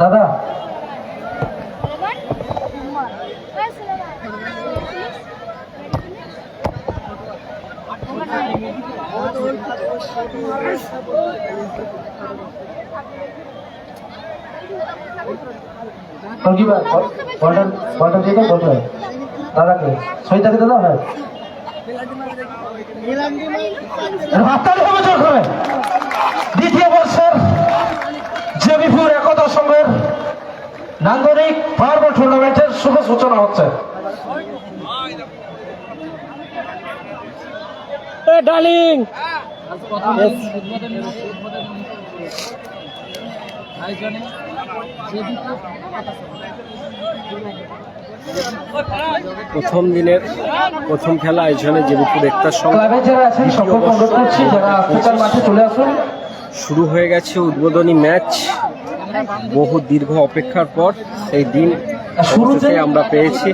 দাদা দাদাকে সহিতাকে দাদা হ্যাঁ দ্বিতীয় বর্ষের জেবিপুর একতা সংঘের নান্দনিক মার্বল টুর্নামেন্টের শুভ সূচনা হচ্ছে। ডার্লিং প্রথম দিনের প্রথম খেলা আয়োজনে জেবিপুর একতার সঙ্গে যারা আছেন সকল অনুরোধ করছি যারা আসতে মাঠে চলে আসুন। শুরু হয়ে গেছে উদ্বোধনী ম্যাচ। বহু দীর্ঘ অপেক্ষার পর সেই দিন শুরুতে আমরা পেয়েছি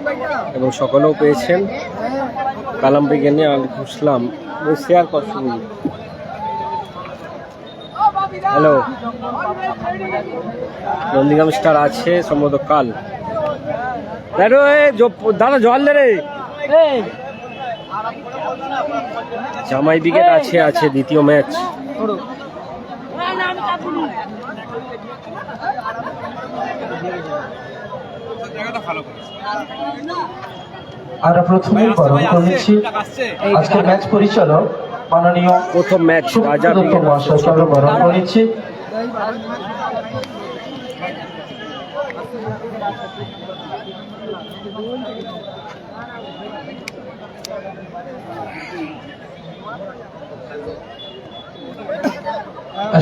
এবং সকলেও পেয়েছেন। কালাম বিজ্ঞানী আলিকুল ইসলাম শেয়ার করছেন। হ্যালো, নন্দীগ্রাম স্টার আছে সম্ভবত কাল। দাদা জল দে রে। জামাই ব্রিগেড আছে দ্বিতীয় ম্যাচ। আমরা প্রথমেই বরণ করে নিচ্ছি আজকের ম্যাচ পরিচালক মাননীয় প্রথম ম্যাচ রাজা মহাশয়কে আমরা বরণ করে নিচ্ছি।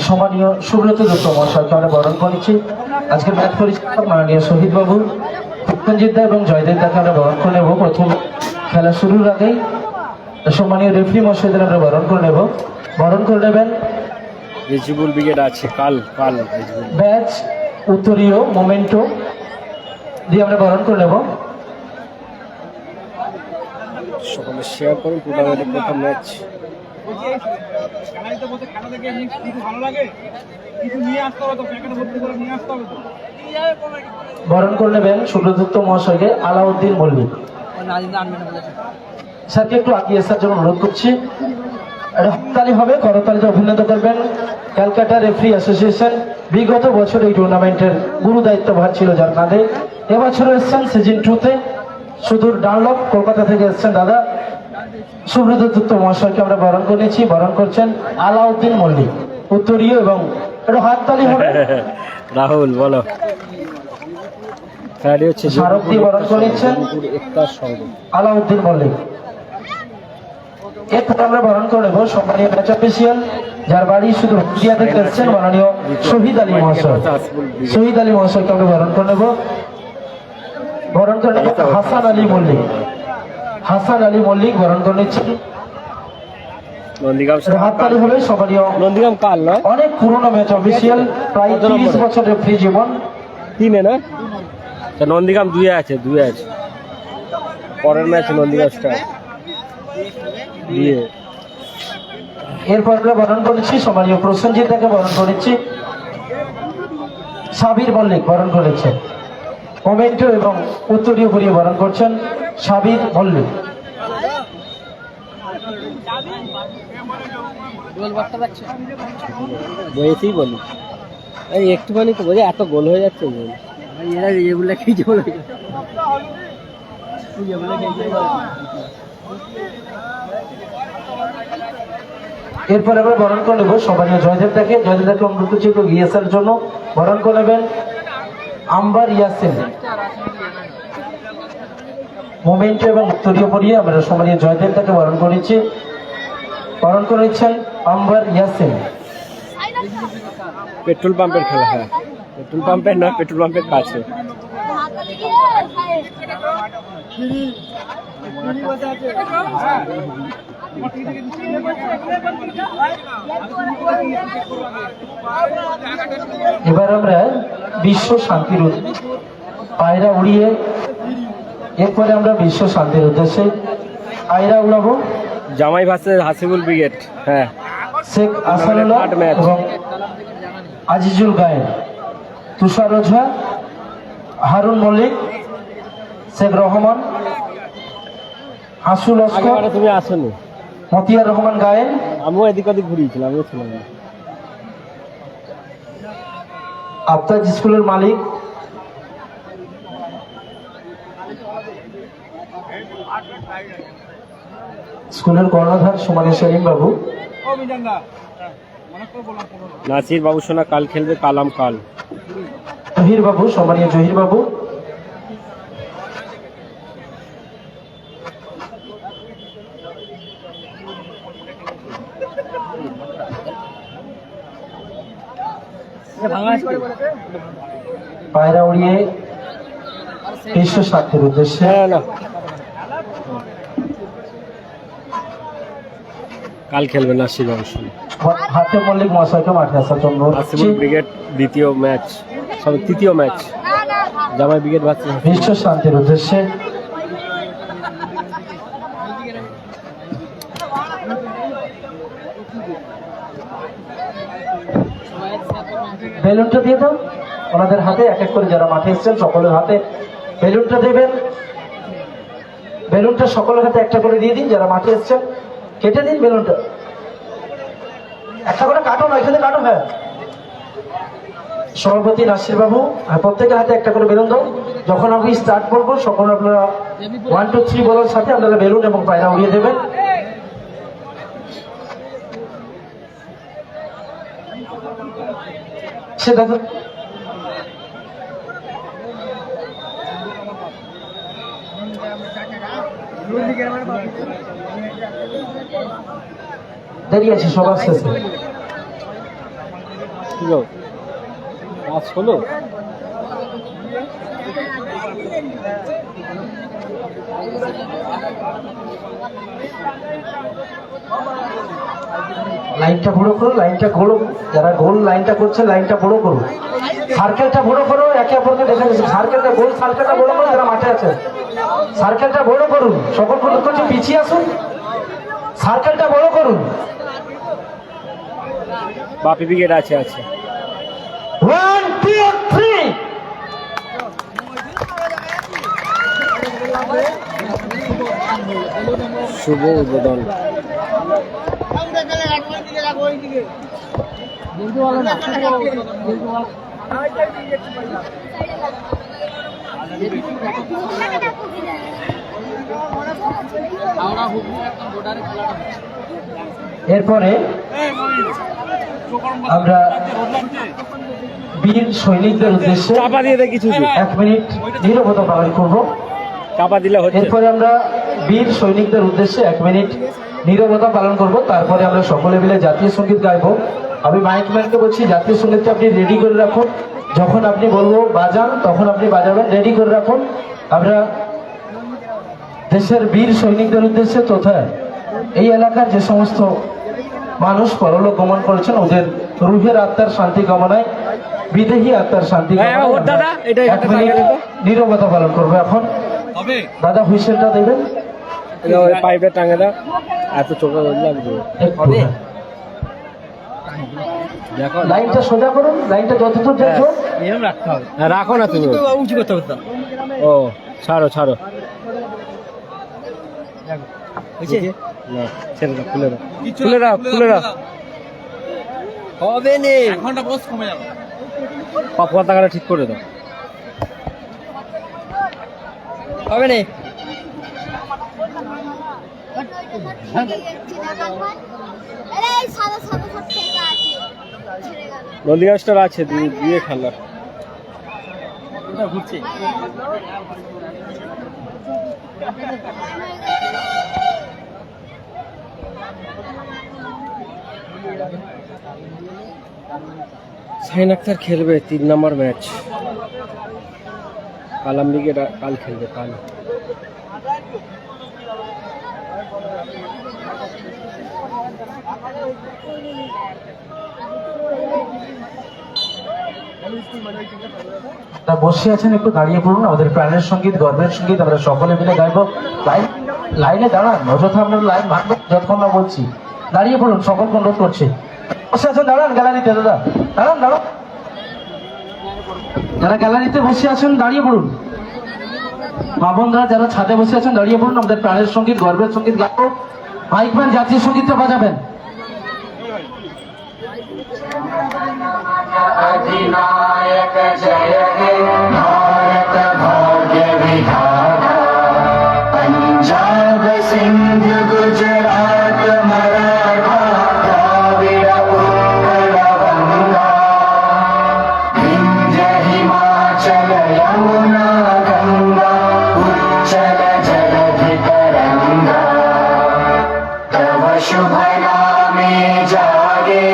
সম্মানীয় সুব্রত দত্ত মহাশয়কে আমরা বরণ করেছি। আজকের ম্যাচ পরিচালক মাননীয় শহীদ বাবু প্রসেনজিৎ দা এবং জয়দেব দাকে আমরা বরণ করে নেব। প্রথম খেলা শুরুর আগেই সম্মানীয় রেফারি মহাশয়দের আমরা বরণ করে নেব। বরণ করে নেবেন রেজিবুল ব্রিগেড আছে কাল ব্যাচ উত্তরীয় মোমেন্টো দিয়ে আমরা বরণ করে নেব। সকলে শেয়ার করুন টুর্নামেন্টের প্রথম ম্যাচ। বরণ করে নেবেন সুব্রত মহাশয়কে আলাউদ্দিন মল্লিক। স্যারকে একটু আগিয়ে আসার জন্য অনুরোধ করছি। হাততালি হবে, করতালিতে অভিনন্দন করবেন ক্যালকাটা রেফারি অ্যাসোসিয়েশন। বিগত বছর এই টুর্নামেন্টের গুরু দায়িত্বভার ছিল যার কাঁধে। এবছর এসছেন সিজন 2-তে সুদূর ডানলপ কলকাতা থেকে এসছেন দাদা সুব্রত দত্ত মহাশয়কে আমরা বরণ করেছি। বরণ করছেন আলাউদ্দিন মল্লিক উত্তরীয় এবং একটু হাততালি হবে। রাহুল বলো। স্মারক দিয়ে বরণ করেছেন আলাউদ্দিন মল্লিক। এরপর আমরা বরণ করে নেব সম্মানীয় ম্যাচ অফিসিয়াল যার বাড়ি শুধু হুদিয়া থেকে এসছেন মাননীয় শহীদ আলী মহাশয়। শহীদ আলী মহাশয়কে আমরা বরণ করে নেব। বরণ করে নেব হাসান আলী মল্লিক। হাসান আলী মল্লিক বরণ করে নিচ্ছেন। হাততালি হবে সম্মানীয় নন্দীগ্রাম কাল নয়, অনেক পুরনো ম্যাচ অফিসিয়াল, প্রায় 30 বছরের ফ্রি জীবন। তিনে না নন্দীগ্রাম দুয়ে আছে পরের ম্যাচ নন্দীগ্রাম স্টার দিয়ে। এরপর আমরা বরণ করেছি সম্মানীয় প্রসেনজিৎ দাকে বরণ করেছি। সাবির মল্লিক বরণ করেছেন। মোমেন্টো এবং উত্তরীয় পরিয়ে বরণ করছেন সাবির মল্লিক। বলেছেই বলি এই একটুখানি তো বোঝে এত গোল হয়ে যাচ্ছে। এরা এগুলো খেয়েছে বলে এরপর আমরা বরণ করে নেব সম্মানীয় জয়দেব দাকে। জয়দেব দাকে অনুরোধ করছি একটু ইয়েসার জন্য বরণ করে নেবেন আম্বার ইয়াসিন। মোমেন্টো এবং উত্তরীয় পরিয়ে আমরা সম্মানীয় জয়দেব দাকে বরণ করেছি। বরণ করেছেন আম্বার ইয়াসিন। পেট্রোল পাম্পের খেলা। হ্যাঁ, পেট্রোল পাম্পের না, পেট্রোল পাম্পের কাছে। এবার আমরা বিশ্ব শান্তির পায়রা উড়িয়ে এরপরে আমরা বিশ্ব শান্তির উদ্দেশ্যে পায়রা উড়াবো। জামাই ভার্সেস হাসিবুল ব্রিগেড। হ্যাঁ, শেখ আসানুল্লাহ এবং আজিজুল গায়েন তুষার ওঝা, হারুন মল্লিক, শেখ রহমান, হাসু লস্কর, আগে তুমি আসোনি, মতিয়ার রহমান গায়েন, আমিও এদিক ওদিক ঘুরিয়েছিলাম, আমিও ছিলাম না। আফতাজ স্কুলের মালিক, স্কুলের কর্ণধার সুমানী সেলিম বাবু, নাসির বাবু সোনা কাল খেলবে, কালাম কাল। জহির বাবু, সম্মানীয় জহির বাবু, পায়রা উড়িয়ে বিশ্ব স্বার্থের উদ্দেশ্যে না, কাল খেলবে নাসির বাবু সোনা। হাতে মল্লিক মহাশয়কে মাঠে আসার জন্য আসিফুল ব্রিগেড দ্বিতীয় ম্যাচ, সরি তৃতীয় ম্যাচ, জামাই ব্রিগেড ভার্সেস বিশ্ব শান্তির উদ্দেশ্যে বেলুনটা দিয়ে দাও ওনাদের হাতে, এক এক করে যারা মাঠে এসেছেন সকলের হাতে বেলুনটা দেবেন। বেলুনটা সকলের হাতে একটা করে দিয়ে দিন, যারা মাঠে এসেছেন কেটে দিন বেলুনটা, একটা করে কাটো না, এখানে কাটো। হ্যাঁ, সভাপতি নাসির বাবু, প্রত্যেকের হাতে একটা করে বেলুন দাও। যখন আমি স্টার্ট করবো সকল আপনারা 1 2 3 বলার সাথে আপনারা বেলুন এবং পায়রা উড়িয়ে দেবেন। সে দেখো দেরি আছে, সবার শেষে কাজ হলো। লাইনটা বড় করো, লাইনটা ঘোরো, যারা গোল লাইনটা করছে লাইনটা বড় করো, সার্কেলটা বড় করো, একে অপরকে দেখা যাচ্ছে। সার্কেলটা গোল, সার্কেলটা বড় করো, যারা মাঠে আছে সার্কেলটা বড় করুন, সকল করছে পিছিয়ে আসুন, সার্কেলটা বড় করুন। বাপি ব্রিগেড আছে 1 2 3 শুভ উদ্বোধন। এরপরে আমরা বীর সৈনিকদের উদ্দেশ্যে চাপা দিয়ে দেখি শুধু 1 মিনিট নীরবতা পালন করব। চাপা দিলে হচ্ছে। এরপরে আমরা বীর সৈনিকদের উদ্দেশ্যে 1 মিনিট নীরবতা পালন করব, তারপরে আমরা সকলে মিলে জাতীয় সঙ্গীত গাইবো। আমি মাইকম্যানকে বলছি জাতীয় সঙ্গীতটা আপনি রেডি করে রাখুন, যখন আপনি বলবো বাজান তখন আপনি বাজাবেন, রেডি করে রাখুন। আমরা দেশের বীর সৈনিকদের উদ্দেশ্যে তথা এই এলাকার যে সমস্ত মানুষ পরলোক গমন করেছেন ওদের রুহের আত্মার শান্তি কামনায়, বিদেহী আত্মার শান্তি কামনায় 1 মিনিট নীরবতা পালন করবো। এখন দাদা হুইসেলটা দেবেন, পাইপে টাঙে দাও, এত চোখে লাগবে। দেখো লাইনটা সোজা করুন, লাইনটা যতদূর যাচ্ছ রাখো না তুমি, উঁচু করতে হবে। ও ছাড়ো ছাড়ো, না ছেড়ে দাও, খুলে দাও, খুলে দাও, খুলে দাও, হবে নে ঘন্টা বস কমে যাবে। পতাকাটা ঠিক করে দাও, হবে নে। নদীগাছটার আছে দিয়ে খেলা ঘুরছে। শাহিন আক্তার খেলবে 3 নম্বর ম্যাচ, কালাম ব্রিগেড কাল খেলবে। কাল বসে আছেন একটু দাঁড়িয়ে পড়ুন, আমাদের প্রাণের সঙ্গীত গর্বের সঙ্গীত আমরা সকলে মিলে গাইবো। লাইনে দাঁড়ান, অযথা আপনার লাইন ভাঙবেন যতক্ষণ না বলছি। দাঁড়িয়ে পড়ুন, সকলকে অনুরোধ করছি। বসে আছেন দাঁড়ান, গ্যালারিতে দাদা দাঁড়ান দাঁড়ান। যারা গ্যালারিতে বসে আছেন দাঁড়িয়ে পড়ুন। মা বোনরা যারা ছাদে বসে আছেন দাঁড়িয়ে পড়ুন। আমাদের প্রাণের সঙ্গীত, গর্বের সঙ্গীত গাবো। মাইকম্যান জাতীয় সঙ্গীতটা বাজাবেন। अधिनायक जय हे भारत भाग्य विधाता पंजाब सिंध गुजरात मराठा द्राविड़ उत्कल गंगा विंध्य हिमाचल यमुना गंगा उच्चल जलधि तरंगा तव शुभ नामे जागे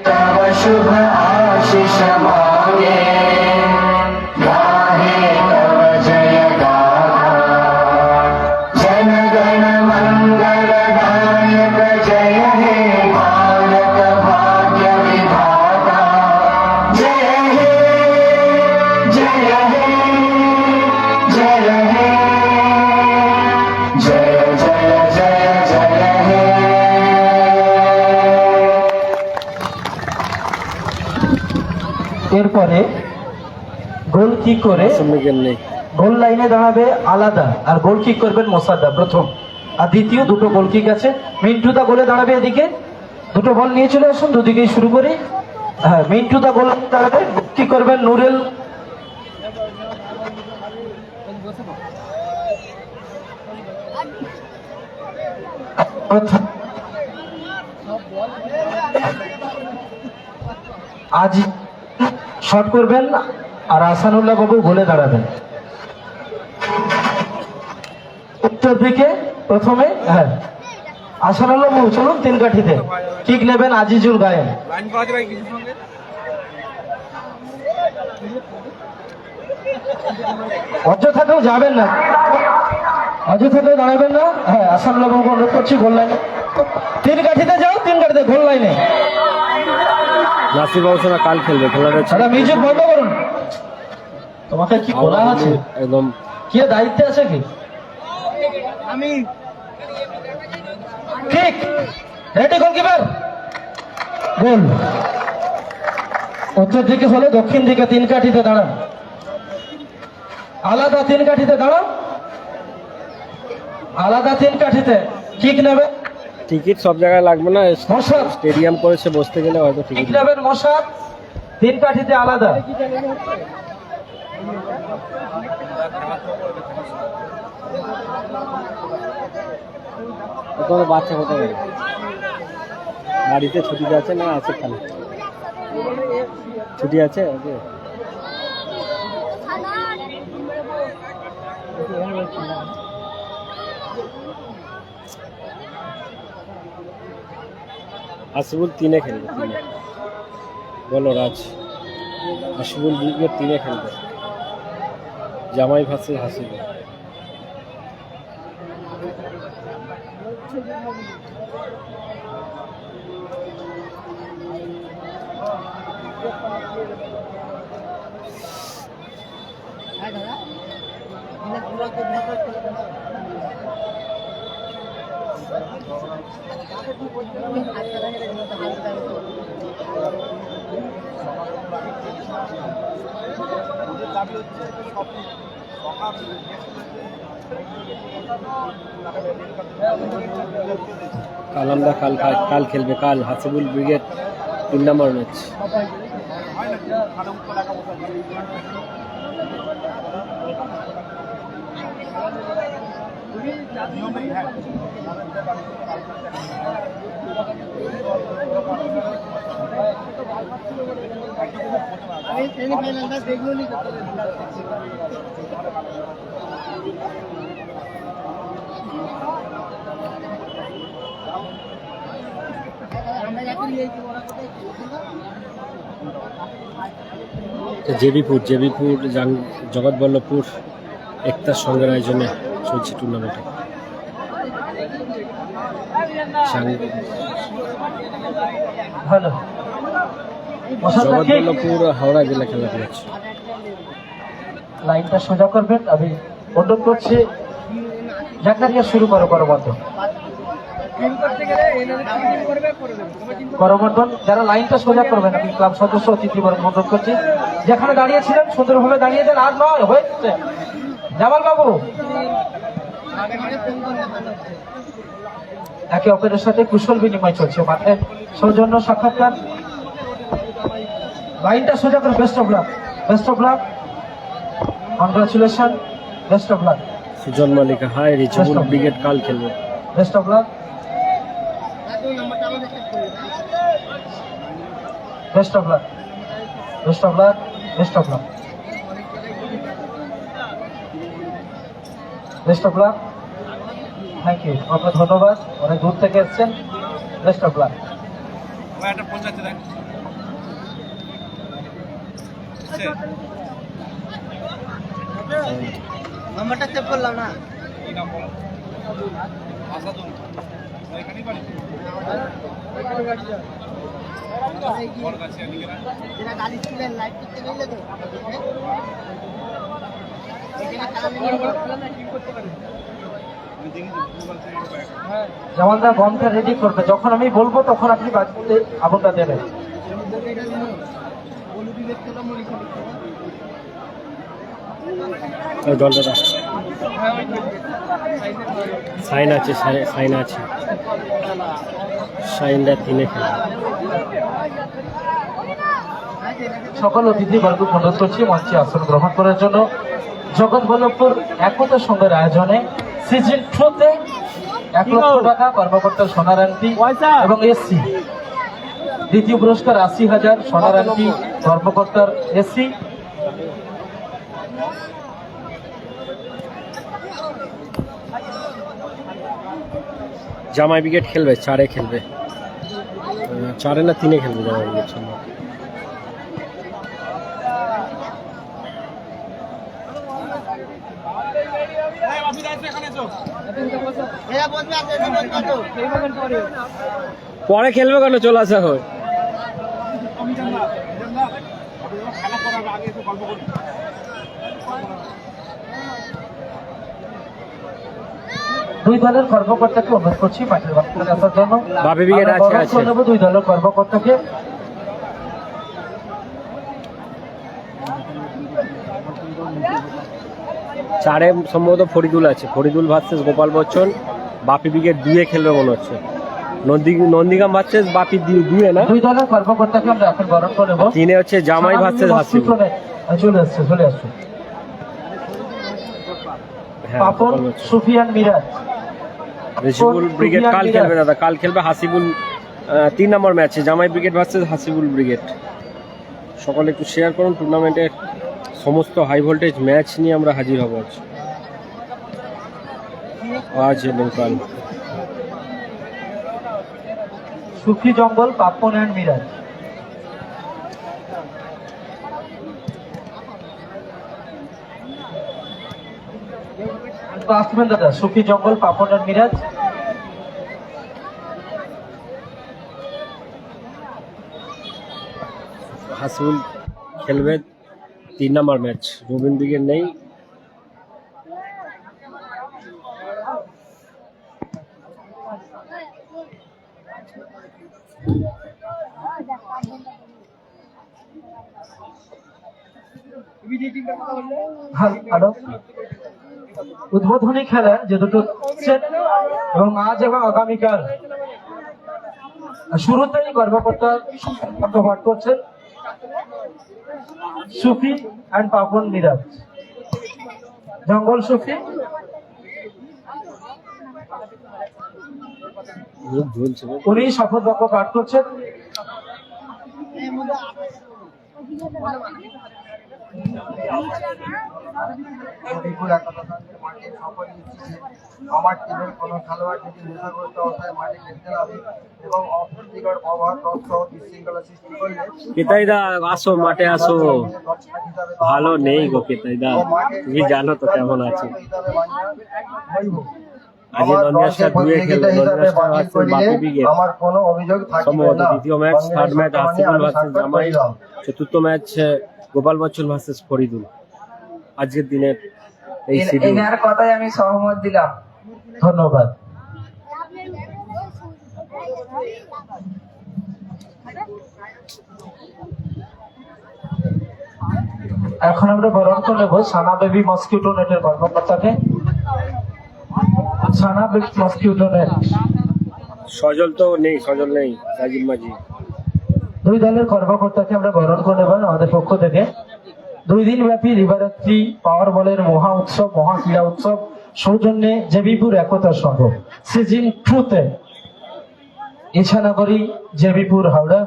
तव शुभ आशीष मांगे गाहे तव जय गाथा जन गण मंगल दायक जय हे भारत भाग्य विधाता जय हे जय हे जय हे जय जय जय जय हे এরপরে গোল কিক করে সম্মিলন নেই। গোল লাইনে দাঁড়াবে আলাদা, আর গোল কিক করবেন মোসাদ্দা প্রথম, আর দ্বিতীয় দুটো গোল কিক আছে। মিন্টু দা গোলে দাঁড়াবে এদিকে, দুটো বল নিয়ে চলে আসুন, দুদিকেই শুরু করি। হ্যাঁ, মিন্টু দা গোল দাঁড়াবে, কি করবেন নুরেল। আজ শট করবেন, আর আসানুল্লাহ বাবু গোলে দাঁড়াবেন। উত্তর দিকে প্রথমে হ্যাঁ আসানুল্লাহ বাবু চলুন, তিন কাঠিতে কিক নেবেন আজিজুল গায়েন। অযথাতেও যাবেন না, অযথাতেও দাঁড়াবেন না। হ্যাঁ, আসানুল্লাহ বাবু অনুরোধ করছি গোল লাইনে, তিন কাঠিতে যাও, তিন কাঠিতে গোল লাইনে। নাসির বাবু শোনা কাল খেলবে, খেলা রয়েছে। দাদা মিউজিক বন্ধ করুন। তোমাকে কি বলা আছে? একদম কে দায়িত্বে আছে কি? আমি ঠিক রেডি, গোলকিপার গোল। উত্তর দিকে হলে দক্ষিণ দিকে তিন কাঠিতে দাঁড়ান, আলাদা তিন কাঠিতে দাঁড়ান, আলাদা তিন কাঠিতে কিক নেবে। টিকিট সব জায়গায় লাগবে না, মশাদ স্টেডিয়াম করেছে, বসতে গেলে হয়তো কিক টিকিট নেবেন, মশাদ তিন কাঠিতে আলাদা। কোনো বাচ্চা কোথায় গেল? বাড়িতে ছুটিতে আছে না আছে খালি? ছুটি আছে ওকে। হাসিবুল তিনে খেলবে, তিনে বলো রাজ। হাসিবুল লিগের তিনে খেলবে, জামাই ভাসে হাসিবুল। কালামদা কাল খেলবে, কাল হাসিবুল ব্রিগেড 3 নম্বর ম্যাচ। সেমিফাইনালটা দেখলো নি। জেবিপুর জগৎবল্লভপুর একতার সঙ্গের আয়োজনে চলছে টুর্নামেন্টে। ভালো জগৎবল্লভপুর হাওড়া জেলা খেলা হচ্ছে। লাইনটা সোজা করবেন, আমি অনুরোধ করছি জাকারিয়া শুরু করো করবর্ধন। করবর্ধন যারা লাইনটা সোজা করবেন, আমি ক্লাব সদস্য অতিথি অনুরোধ করছি যেখানে দাঁড়িয়েছিলেন সুন্দরভাবে দাঁড়িয়ে দেন, আর নয় হয়েছে। জামাল বাবু একে অপরের সাথে কুশল বিনিময় চলছে মাঠে। সৌজন্য সাক্ষাৎকার, লাইনটা সোজা করে। Best of luck, best of luck, congratulation, best of luck, Sujan Malik হাই রিজবুল ব্রিগেড কাল খেলবে। Best of luck, best of luck, best of luck, best of luck, best of luck. Thank you, আপনার ধন্যবাদ, অনেক দূর থেকে এসেছেন। Best of luck. নাম্বারটা সেভ করলাম না। যেটা গাড়ি স্কুলের লাইট করতে গেলে তো জামালদা বমটা রেডি করবে, যখন আমি বলবো তখন আপনি বাজতে আগুনটা দেবেন। জলটা সাইন আছে, সাইন আছে, সাইনটা 3-এ খেলে। সকল অতিথিবর্গ অনুরোধ করছি মঞ্চে আসন গ্রহণ করার জন্য। জগৎ বল্লভপুর একতা সংঘের আয়োজনে সিজন 2-তে 1 লক্ষ টাকা কর্মকর্তা সোনার আংটি এবং এসসি, দ্বিতীয় পুরস্কার 80,000 সোনার আংটি কর্মকর্তার এসসি। জামাই ব্রিগেড খেলবে, 4-এ খেলবে, 4-এ না 3-এ খেলবে জামাই ব্রিগেড সামনে। পরে খেলবে কেন, চলে আসা হয়। দুই দলের কর্মকর্তাকে অনুরোধ করছি মাঠের বাচ্চাদের আসার জন্য। বাপি ব্রিগেড আছে, আমরা আছে। অনুরোধ করব দুই দলের কর্মকর্তাকে। চারে সম্ভবত ফরিদুল আছে, ফরিদুল ভার্সেস গোপাল বচ্চন। বাপি ব্রিগেড 2-এ খেলবে মনে হচ্ছে। নন্দীগ্রাম ভার্সেস বাপি 2-এ না, দুই দলের কর্মকর্তাকে আমরা এখন বরণ করে নেব। 3-এ হচ্ছে জামাই ভার্সেস হাসিবুল। চলে আসছে, চলে আসছে। হ্যাঁ, পাপন, গোপাল বচ্চন। সুফিয়ান মিরাজ। রিজবুল ব্রিগেড কাল সুফিয়ান খেলবে মিরাজ। দাদা, কাল খেলবে হাসিবুল। 3 নম্বর ম্যাচে জামাই ব্রিগেড ভার্সেস হাসিবুল ব্রিগেড। সকলে একটু শেয়ার করুন। টুর্নামেন্টের সমস্ত হাই ভোল্টেজ ম্যাচ নিয়ে আমরা হাজির হব আজ এবং কাল। সুফি জঙ্গল, পাপন অ্যান্ড মিরাজ। তো আসবেন দাদা, সুফি জঙ্গল, পাপন অ্যান্ড মিরাজ। হাসিবুল খেলবে 3 নম্বর ম্যাচ, রবিন ব্রিগেড নেই। হ্যালো, উদ্বোধনী খেলা যে দুটো সেট এবং আজ এবং আগামীকাল শুরুতেই কর্মকর্তা পাঠ করছেন সুফি অ্যান্ড পাপন মিরাজ। জঙ্গল সুফি, উনি শপথ বাক্য পাঠ করছেন। আমার টিমের কোনো খেলোয়াড় যদি নেশাগ্রস্ত অবস্থায় মাঠে খেলতে নামে এবং অপ্রীতিকর অভাব সহ বিশৃঙ্খলা সৃষ্টি করলে কেতাইদা আসো, মাঠে আসো। ভালো নেই গো কেতাইদা, তুমি জানো তো কেমন আছে। আজ নন্দিয়াস্টার 2-এ খেলবে, নন্দিয়াস্টার ভার্সেস বাপি ব্রিগেড। আমার কোনো অভিযোগ থাকবে সম্ভবত না। দ্বিতীয় match, third match Hasibul versus জামাই, চতুর্থ ম্যাচ গোপাল বচ্চন ভার্সেস ফরিদুল। আজকের দিনের এই শিডিউল। এনার কথায় আমি সহমত দিলাম। ধন্যবাদ। এখন আমরা বরণ করে নেব সানা বেবি মসকিউটো নেটের কর্মকর্তাকে। সানা বেবি মসকিউটো নেট সজল তো নেই, সজল নেই, রাজীব মাঝি। দুই দলের কর্মকর্তাকে আমরা বরণ করে নেব আমাদের পক্ষ থেকে। 2 দিন ব্যাপী দিবারাত্রি পাওয়ার বলের মহা উৎসব, মহা ক্রীড়া উৎসব সৌজন্যে জেবিপুর একতা সংঘ সিজন 2-তে ইছানগরী জেবিপুর হাওড়া।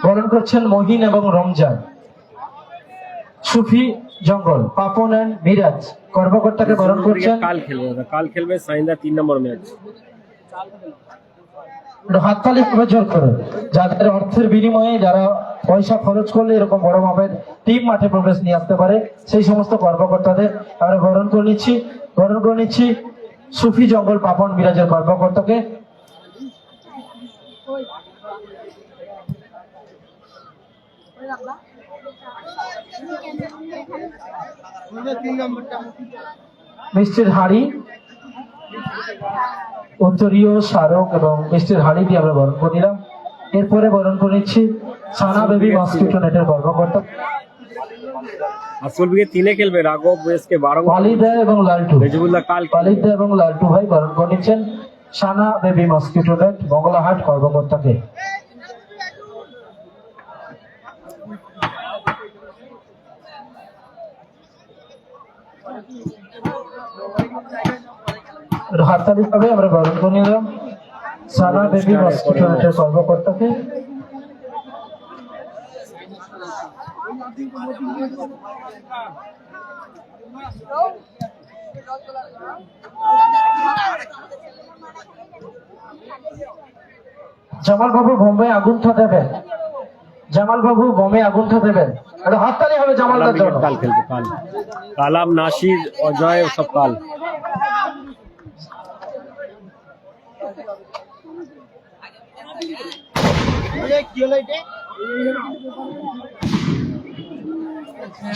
বরণ করছেন মহিন এবং রমজান। সুফি জঙ্গল পাপন এন্ড মিরাজ কর্মকর্তাকে বরণ করছেন। কাল খেলবে সাইন্দা 3 নম্বর ম্যাচ। হাততালি করে জোর করে, যাদের অর্থের বিনিময়ে যারা পয়সা খরচ করলে এরকম বড় মাপের টিম মাঠে প্রবেশ নিয়ে আসতে পারে, সেই সমস্ত কর্মকর্তাদের আমরা বরণ করে নিচ্ছি সুফি জঙ্গল পাপন মিরাজের কর্মকর্তাকে। মিষ্টির হাড়ি, উত্তরীয় স্মারক এবং মিষ্টির হাড়ি দিয়ে আমরা বরণ করে নিলাম। এরপরে বরণ করে নিচ্ছি সানা বেবি মসকিউটো নেটের কর্মকর্তা। আসল বিকে 3-এ খেলবে রাঘব এসকে 12 পালিদা এবং লালটু। রেজিবুল্লাহ পালিদা এবং লালটু ভাই বরণ করে নিচ্ছেন সানা বেবি মসকিউটো নেট মঙ্গলাহাট কর্মকর্তাকে। হাততালি ভাবে আমরা বরণ করে নিলাম সানা বেবি মসকিউটো নেটের কর্মকর্তাকে। জামাল বাবু বোমে আগুনটা দেবেন, জামাল বাবু বোমে আগুনটা দেবেন। একটা হাততালি হবে জামালদার জন্য। কাল খেলবে, কালাম, নাসির, অজয় সব কাল।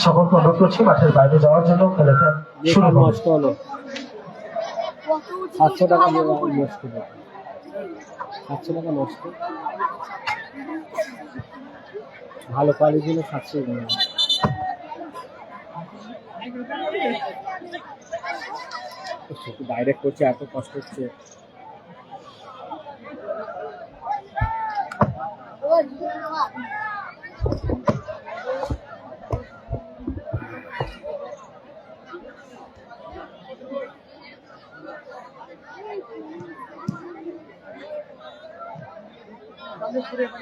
সকলকে অনুরোধ করছি মাঠের বাইরে যাওয়ার জন্য। খেলাটা শুরু হবে। নষ্ট হলো 700 টাকা নষ্ট, 700 টাকা নষ্ট। ভালো কোয়ালিটি হলে 700 ডাইরেক্ট করছে, এত কষ্ট হচ্ছে।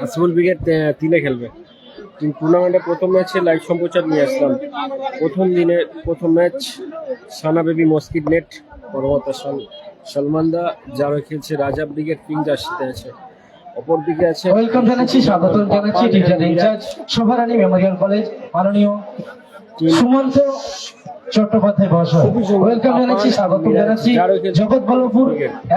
আসবুল ব্রিগেড 3-এ খেলবে। টুর্নামেন্টে প্রথম ম্যাচে লাইভ সম্প্রচার নিয়ে আসলাম। প্রথম দিনে প্রথম ম্যাচ সানা বেবি মসকিট নেট কর্মকর্তা সলমানদা, যারা খেলছে রাজা ব্রিগেড পিং জার্সিতে আছে। অপরদিকে আছে ওয়েলকাম জানাচ্ছি, স্বাগত জানাচ্ছি teacher incharge Shobharani memorial college মাননীয় সুমন্ত চট্টোপাধ্যায় মহাশয়। ওয়েলকাম জানাচ্ছি, স্বাগত জানাচ্ছি জগৎবল্লভপুর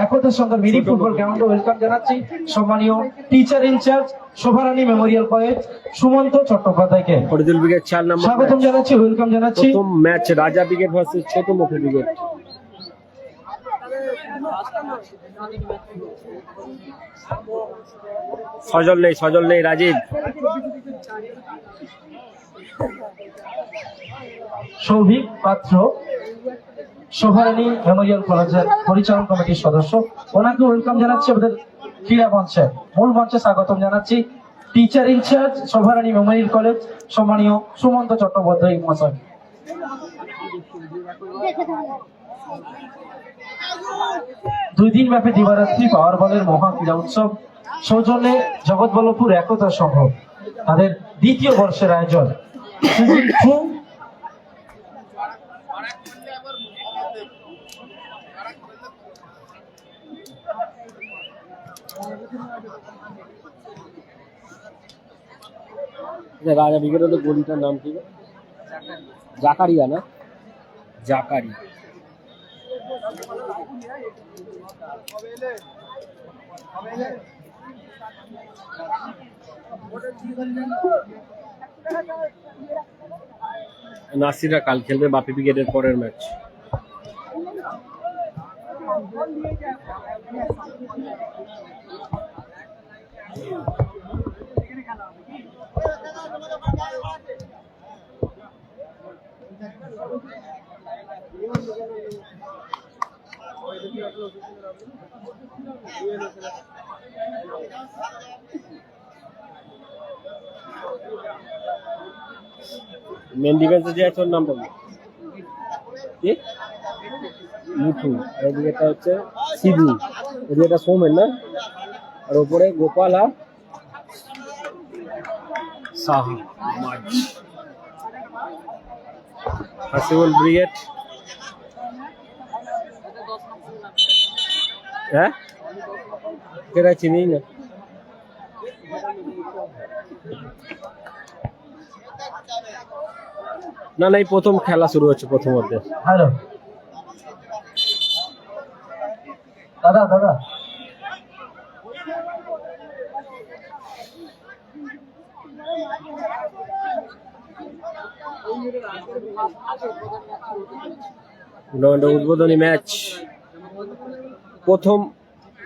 একতা সংঘের মিনি ফুটবল গ্রাউন্ডে। ওয়েলকাম জানাচ্ছি সম্মানীয় teacher incharge Shobharani memorial college Sumanta চট্টোপাধ্যায়কে। ফরিদুল ব্রিগেড 4 নম্বর স্বাগতম জানাচ্ছি, ওয়েলকাম জানাচ্ছি। প্রথম ম্যাচ রাজা ব্রিগেড ভার্সেস ছোট মুখী ব্রিগেড। সজল নেই রাজীব। সৌভিক পাত্র শোভারানী মেমোরিয়াল কলেজের পরিচালন কমিটির সদস্য, ওনাকে ওয়েলকাম জানাচ্ছি আমাদের ক্রীড়া মঞ্চে, মূল মঞ্চে স্বাগতম জানাচ্ছি teacher incharge Shobharani memorial college সম্মানীয় সুমন্ত চট্টোপাধ্যায় মহাশয়। 2 দিন ব্যাপী দিবারাত্রি পাওয়ার বলের মহা ক্রীড়া উৎসব সৌজন্যে জগৎবল্লভপুর একতা সংঘ তাদের 2য় বর্ষের আয়োজন সিজন 2। রাজা ব্রিগেডের তো গলিটার নাম কি? জাকারিয়া না? জাকারি। নাসিররা কাল খেলবে বাপি ব্রিগেডের পরের ম্যাচ। মেন ডিফেন্সে যে আছে ওর নামটা কি? কি মিঠু, আর এদিকেটা হচ্ছে সিধু, এদিকেটা সৌমেন না, আর ওপরে গোপাল আর সাহা মাঝ। হাসিবুল ব্রিগেড, হ্যাঁ কেটা চিনি না। না না, এই প্রথম খেলা শুরু হচ্ছে, প্রথম অর্ধে। হ্যালো দাদা দাদা, টুর্নামেন্টের উদ্বোধনী ম্যাচ,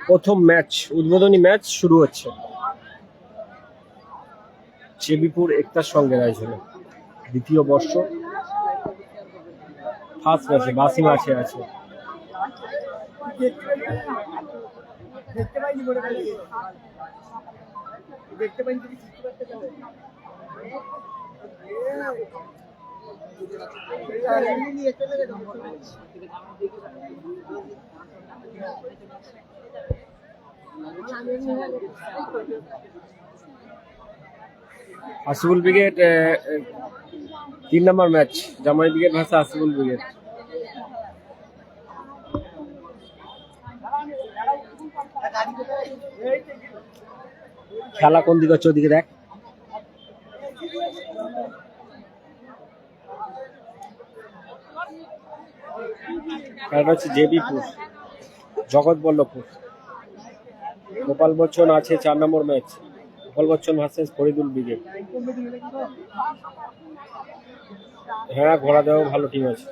প্রথম ম্যাচ, উদ্বোধনী ম্যাচ শুরু হচ্ছে চেবিপুর একতার সঙ্গে আয়োজনে। দ্বিতীয় বর্ষ, ফার্স্ট ম্যাচে বাসি মাঠে আছে। আসিফুল ব্রিগেড 3 নম্বর ম্যাচ, জামাই ব্রিগেড ভার্সেস আসিফুল ব্রিগেড। খেলা কোন দিকে হচ্ছে ওদিকে দেখ। খেলাটা হচ্ছে জেবিপুর জগৎবল্লভপুর। গোপাল বচ্চন আছে 4 নম্বর match, Gopal Bachchan versus Faridul Brigade. হ্যাঁ, ঘোড়া দেওয়াও ভালো টিম আছে,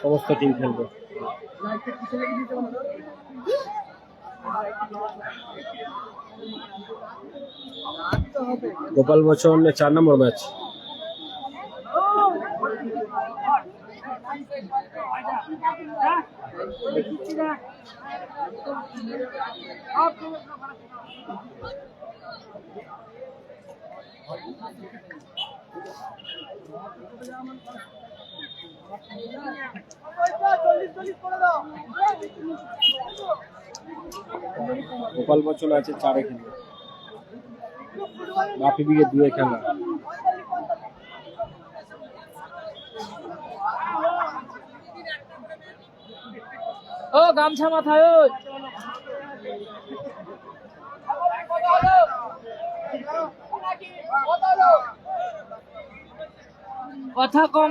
সমস্ত টিম খেলবে। গোপাল বচ্চন 4 নম্বর ম্যাচ। গোপাল বচ্চন আছে 4-এ খেলবে, বাপি ব্রিগেড 2-এ খেলা। ও গামছা মাথায়, ওই কথা কম,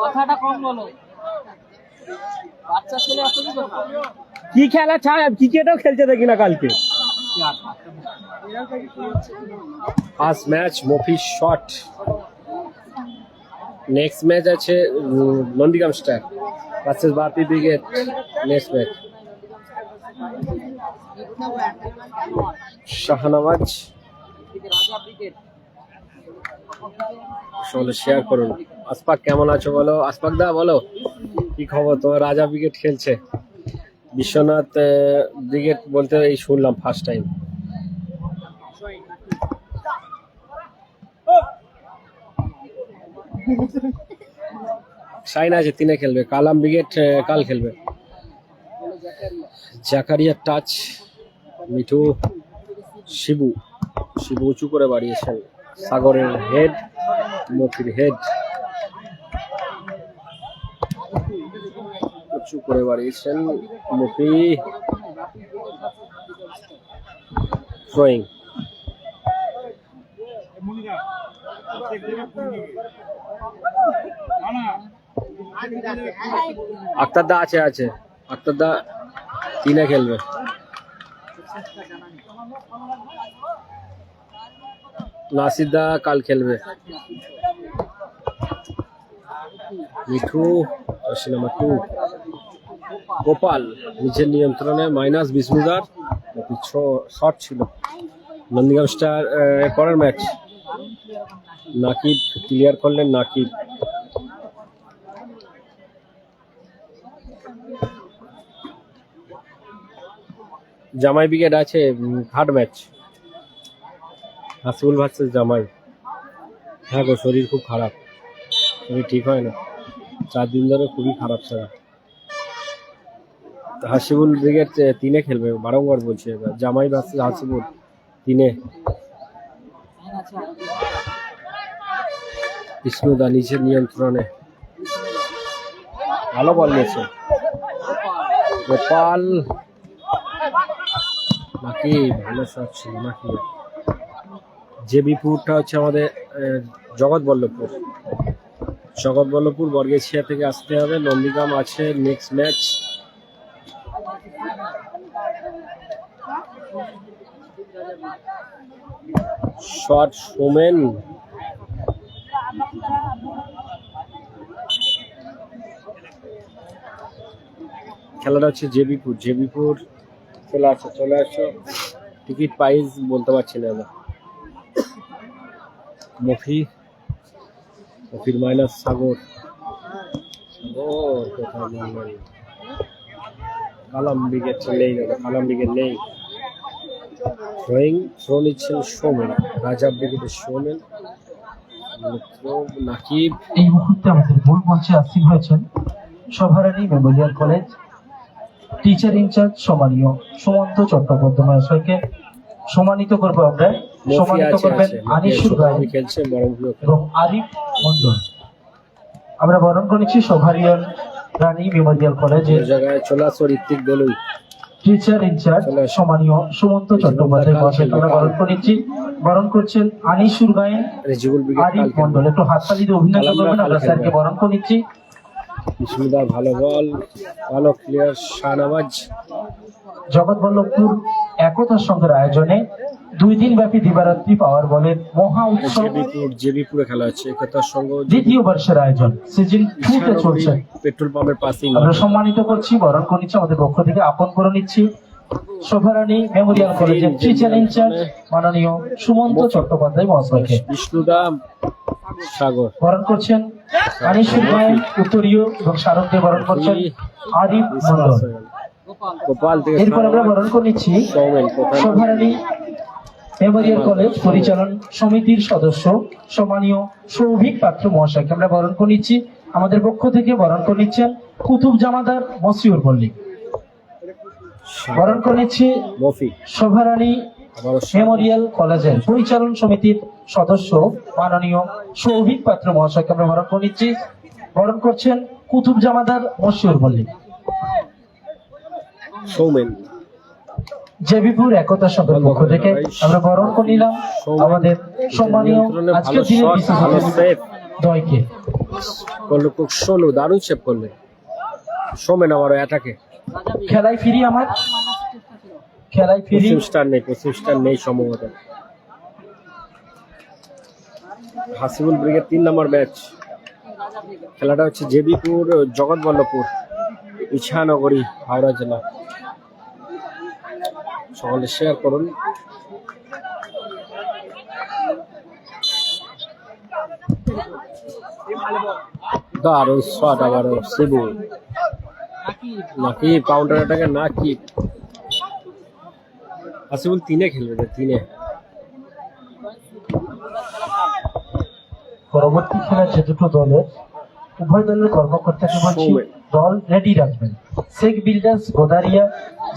কথাটা কম বলো। বাচ্চা ছেলে এত কি কথা? কি খেলা ছাড়, ক্রিকেটও খেলতে দেখি না কালকে। ফার্স্ট ম্যাচ মফিস শট, নেক্সট ম্যাচ আছে Nandigram Star versus Bapi Brigade. Next match Shahnawaz. সকলে শেয়ার করুন। আসপাক কেমন আছো বলো, আসপাক দা বলো কি খবর তোমার? রাজা ব্রিগেড খেলছে, বিশ্বনাথ ব্রিগেড বলতে এই শুনলাম ফার্স্ট টাইম। শাইন আছে 3-এ খেলবে, কালাম ব্রিগেড কাল খেলবে। জাকারিয়া টাচ, মিঠু, শিবু উঁচু করে বাড়িয়েছেন। সাগরের হেড, মফির হেড উঁচু করে বাড়িয়েছেন। মফি থ্রোয়িং। আক্তার দা আছে, আক্তার দা 3-এ খেলবে। নাসির দা কাল খেলবে। মিঠু নাম্বার 2, গোপাল নিজের নিয়ন্ত্রণে মাইনাস বিষ্ণুদার শট ছিল। নন্দীগ্রাম স্টার পরের ম্যাচ নাকিব ক্লিয়ার করলেন। নাকিব জামাই ব্রিগেড আছে থার্ড ম্যাচ, হাসিবুল ভার্সেস জামাই। হ্যাঁ গো, শরীর খুব খারাপ, শরীর ঠিক হয় না, 4 দিন ধরে খুবই খারাপ স্যার। হাসিবুল ব্রিগেড 3-এ খেলবে, বারংবার বলছে, এবার জামাই ভার্সেস হাসিবুল 3-এ। বিষ্ণুদা নিজের নিয়ন্ত্রণে ভালো বল নিয়েছে। গোপাল নাকি ভালো শট ছিল নাকি। জেবিপুরটা হচ্ছে আমাদের জগৎবল্লভপুর বর্গেছিয়া থেকে আসতে হবে। নন্দীগ্রাম আছে নেক্সট ম্যাচ। শট সোমেন, খেলাটা হচ্ছে জেবিপুর চলে আসো। টিকিট প্রাইস বলতে পারছি না আমরা। মফির মাইনাস সাগর কোথায় বললেন? কালাম ব্রিগেড চলেই গেল, কালাম ব্রিগেড নেই। থ্রো নিচ্ছেন সোমেন, রাজা ব্রিগেডের সোমেন। নাকিব এই মুহূর্তে আমাদের মূল মঞ্চে আসীন হয়েছেন সভারানী মেমোরিয়াল কলেজ টিচার ইনচার্জ সম্মানীয় সুমন্ত চট্টোপাধ্যায় মহাশয়কে সম্মানিত করবো আমরা। সম্মানিত করবেন আনিসুর গায়েন খেলছে বরংপুর এবং আরিফ মন্ডল। আমরা বরণ করেছি সভারিয়ান রানী মেমোরিয়াল কলেজের জায়গায় চলে আসো ঋত্বিক বলুই। টিচার ইনচার্জ সম্মানীয় সুমন্ত চট্টোপাধ্যায় মহাশয়কে আমরা বরণ করেছি। বরণ করছেন আনিসুর গায়েন, রেজিবুল ব্রিগেড আরিফ মন্ডল। একটু হাততালি দিয়ে অভিনন্দন করবেন। আমরা স্যারকে বরণ করে নিচ্ছি। বিষ্ণুদা ভালো বল, ভালো ক্লিয়ার। শাহনামাজ জগৎবল্লভপুর একতার সঙ্গের আয়োজনে 2 দিন ব্যাপী দিবারাত্রি পাওয়ার বলের মহা উৎসব জেবিপুরে খেলা হচ্ছে একতার সঙ্গ, দ্বিতীয় বর্ষের আয়োজন সিজন 2-তে চলছে। পেট্রোল পাম্পের পাশেই আমরা সম্মানিত করছি, বরণ করে নিচ্ছি, আমাদের পক্ষ থেকে আপন করে নিচ্ছি সভারানী মেমোরিয়াল কলেজের টিচার ইনচার্জ মাননীয় সুমন্ত চট্টোপাধ্যায় মহাশয়কে। বিষ্ণুদা সাগর বরণ করছেন আনিসুর গায়েন উত্তরীয় এবং স্মারককে বরণ করছেন আরিফ মন্ডল। গোপাল থেকে এরপর আমরা বরণ করে নিচ্ছি সৌমেন কোথায় সভারানী মেমোরিয়াল কলেজ পরিচালন সমিতির সদস্য সম্মানীয় সৌভিক পাত্র মহাশয়কে আমরা বরণ করে নিচ্ছি। আমাদের পক্ষ থেকে বরণ করে নিচ্ছেন কুতুব জামাদার মসিউর পল্লী। বরণ করে নিচ্ছি মফি সভারানী মেমোরিয়াল কলেজের পরিচালন সমিতির সদস্য মাননীয় সৌভিক পাত্র মহাশয়কে আমরা বরণ করে নিচ্ছি। বরণ করছেন কুতুব জামাদার মসিউর পল্লী। সৌমেন জেবিপুর একতা সংঘের পক্ষ থেকে আমরা বরণ করে নিলাম আমাদের সম্মানীয় আজকের দিনের বিশেষ অতিথি দয়কে। করলো খুব সোনু, দারুণ সেভ করলে সোমেন। আমার অ্যাটাকে খেলায় ফিরি, আমার খেলায় ফিরি। পশ্চিম স্টার নেই সম্ভবত। হাসিবুল ব্রিগেড 3 নম্বর ম্যাচ। খেলাটা হচ্ছে জেবিপুর জগৎবল্লভপুর, ইছানগরী, হাওড়া জেলা। সকলে শেয়ার করুন। দারুণ শট আবারও শিবু। নাকি কাউন্টার অ্যাটাকে নাকি হাসিবুল 3-এ খেলবে, 3-এ। পরবর্তী খেলার যে দুটো দলের উভয় দলের কর্মকর্তাকে বলছি দল রেডি রাখবেন। Sheikh builders Godaria,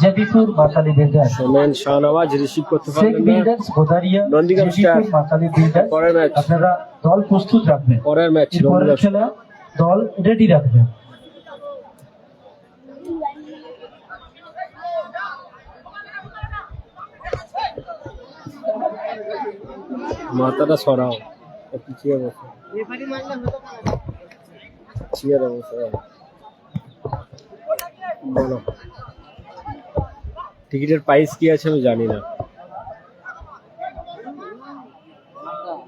Jebipur Makali builders. Somen Shahnawaz receive করতে শেখ পারলেন না। Builders Godaria, Nandigram star Jebipur Makali builders. পরের ম্যাচ, আপনারা দল প্রস্তুত রাখবেন। পরের ম্যাচ পরের খেলা দল রেডি রাখবেন। মাথাটা সরাও, পিছিয়ে বসো, রেফারি মারলে হতো না। চেয়ারে বসো। বলো টিকিটের প্রাইস কি আছে আমি জানি না।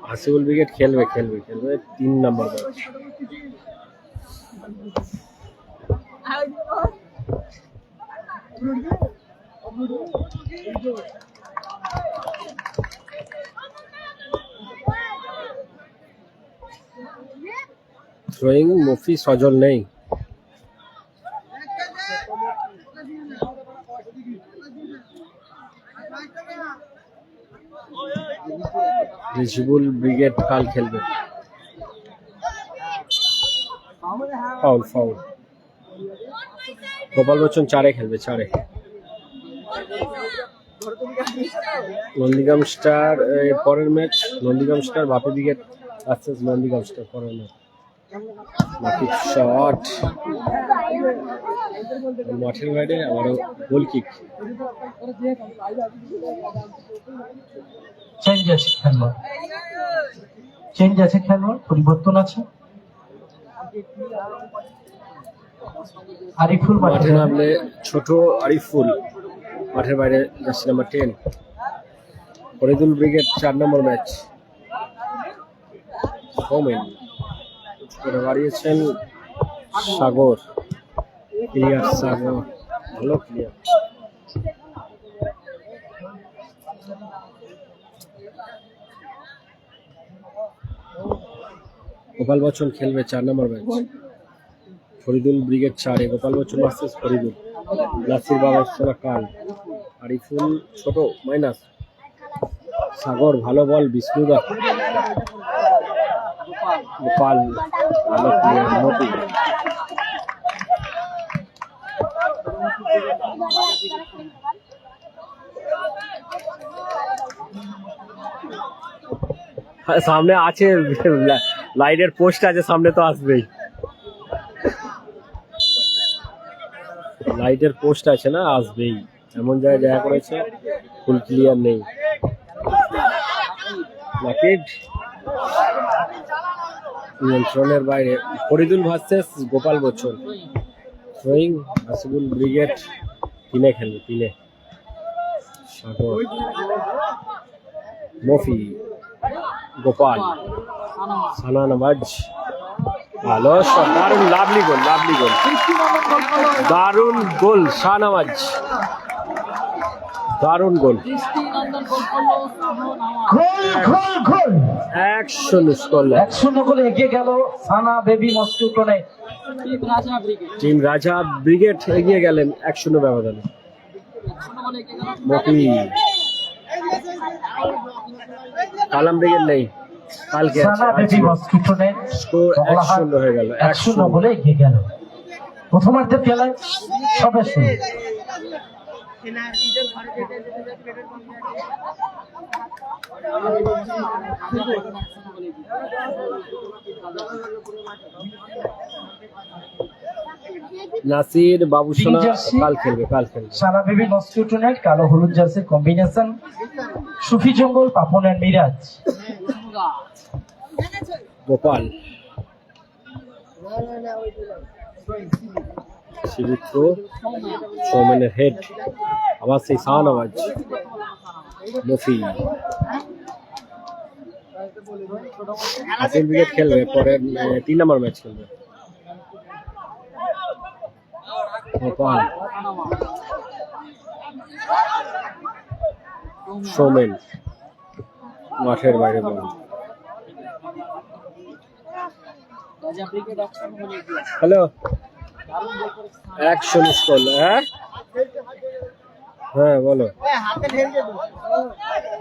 হাসিবুল ব্রিগেড খেলবে 3 নম্বর ম্যাচ। থ্রোয়িং মফি সজল নেই। রিজিবুল ব্রিগেড কাল খেলবে। Foul foul. গোপাল বচ্চন 4-এ খেলবে, 4-এ। নন্দীগ্রাম স্টার পরের match, Nandigram star Bapi brigade versus Nandigram star পরের ম্যাচ। বাকি শট মাঠের বাইরে, আবারও গোল কিক। চেঞ্জ আছে খেলোয়াড়, চেঞ্জ আছে খেলোয়াড়, পরিবর্তন আছে। আরিফুল মাঠে মাঠে নামলে ছোট আরিফুল, মাঠের বাইরে জার্সি নাম্বার 10। ফরিদুল ব্রিগেড 4 নম্বর ম্যাচ। সৌমেন করে বাড়িয়েছেন সাগর, ক্লিয়ার সাগর, ভালো ক্লিয়ার। গোপাল বচ্চন খেলবে 4 নম্বর ম্যাচ। ফরিদুল ব্রিগেড 4-এ, গোপাল বচ্চন ভার্সেস ফরিদুল। নাসির বাবা কাল, আরিফুল ছোট মাইনাস, সাগর ভালো বল, বিষ্ণুদা, গোপাল ভালো প্লেয়ার, মতি। সামনে আছে লাইটের পোস্ট আছে, সামনে তো আসবেই। লাইটের পোস্ট আছে না, আসবেই। এমন জায়গায় দেখা করেছে, ফুল ক্লিয়ার নেই। নাকিব নিয়ন্ত্রণের বাইরে। Faridul versus Gopal Bachchan. Throwing Hasibul brigade 3-এ খেলবে, 3-এ। সাগর, মফি, গোপাল, সানা নওয়াজ, ভালো শট, দারুণ, লাভলি গোল, লাভলি গোল, দারুণ গোল, শাহনওয়াজ, দারুণ গোল। গোল গোল গোল, 1-0 স্কোর লাইন। 1-0 গোলে এগিয়ে গেল সানা baby mosquito night. Team Raja brigade এগিয়ে গেলেন 1-0 ব্যবধানে। মফি, কালাম ব্রিগেড নেই, কালকে সানা বেবি মস্কিটো নাইট। স্কোর 1-0 হয়ে গেল, 1-0 গোলে এগিয়ে গেল। প্রথমার্ধের খেলায় সবে শুরু। নাসির বাবুসোনা জার্সি। কাল খেলবে, কাল খেলবে। সানা বেবি মস্কিটো নাইট, কালো হলুদ জার্সির কম্বিনেশন। সুফি জঙ্গল, পাপন এন্ড মিরাজ। গোপাল, শিবিত্র, সৌমেনের হেড, আবার সেই শাহনওয়াজ, মফি। হাসিম ব্রিগেড খেলবে পরে 3 নম্বর ম্যাচ খেলবে। গোপাল, সৌমেন মাঠের বাইরে বল। Hello, 1-0 score. হ্যাঁ হ্যাঁ বলো,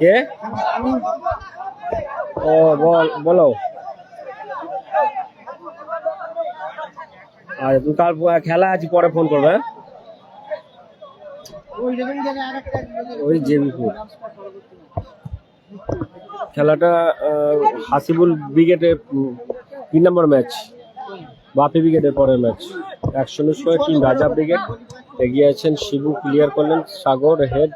কে? ও বলো। আচ্ছা, তুমি কাল খেলা আছে, পরে ফোন করবে। হ্যাঁ? ওই জেবিপুর খেলাটা হাসিবুল ব্রিগেডের 3 নম্বর ম্যাচ, বাপি ব্রিগেডের পরের ম্যাচ। 1-0 স্কোরে টিম রাজা ব্রিগেড এগিয়ে আছেন। শিবু ক্লিয়ার করলেন, সাগর হেড।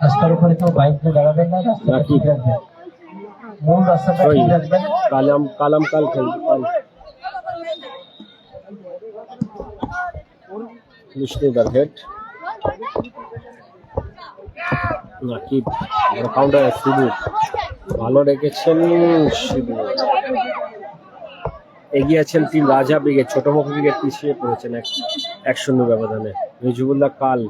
রাস্তার উপরে কেউ বাইক নিয়ে দাঁড়াবেন না, রাস্তাটা নাকি? ঠিক রাখবেন, মূল রাস্তাটা ঠিক রাখবেন। কালাম কাল খেলবে, কাল বিষ্ণুদার হেড। নাকিব, কাউন্টার শিবু ভালো রেখেছেন, শিবু এগিয়ে আছেন টিম রাজা ব্রিগেড। ছোটমুখ ব্রিগেড পিছিয়ে পড়েছেন 1-0 ব্যবধানে। রিজুবুল্লাহ কাল,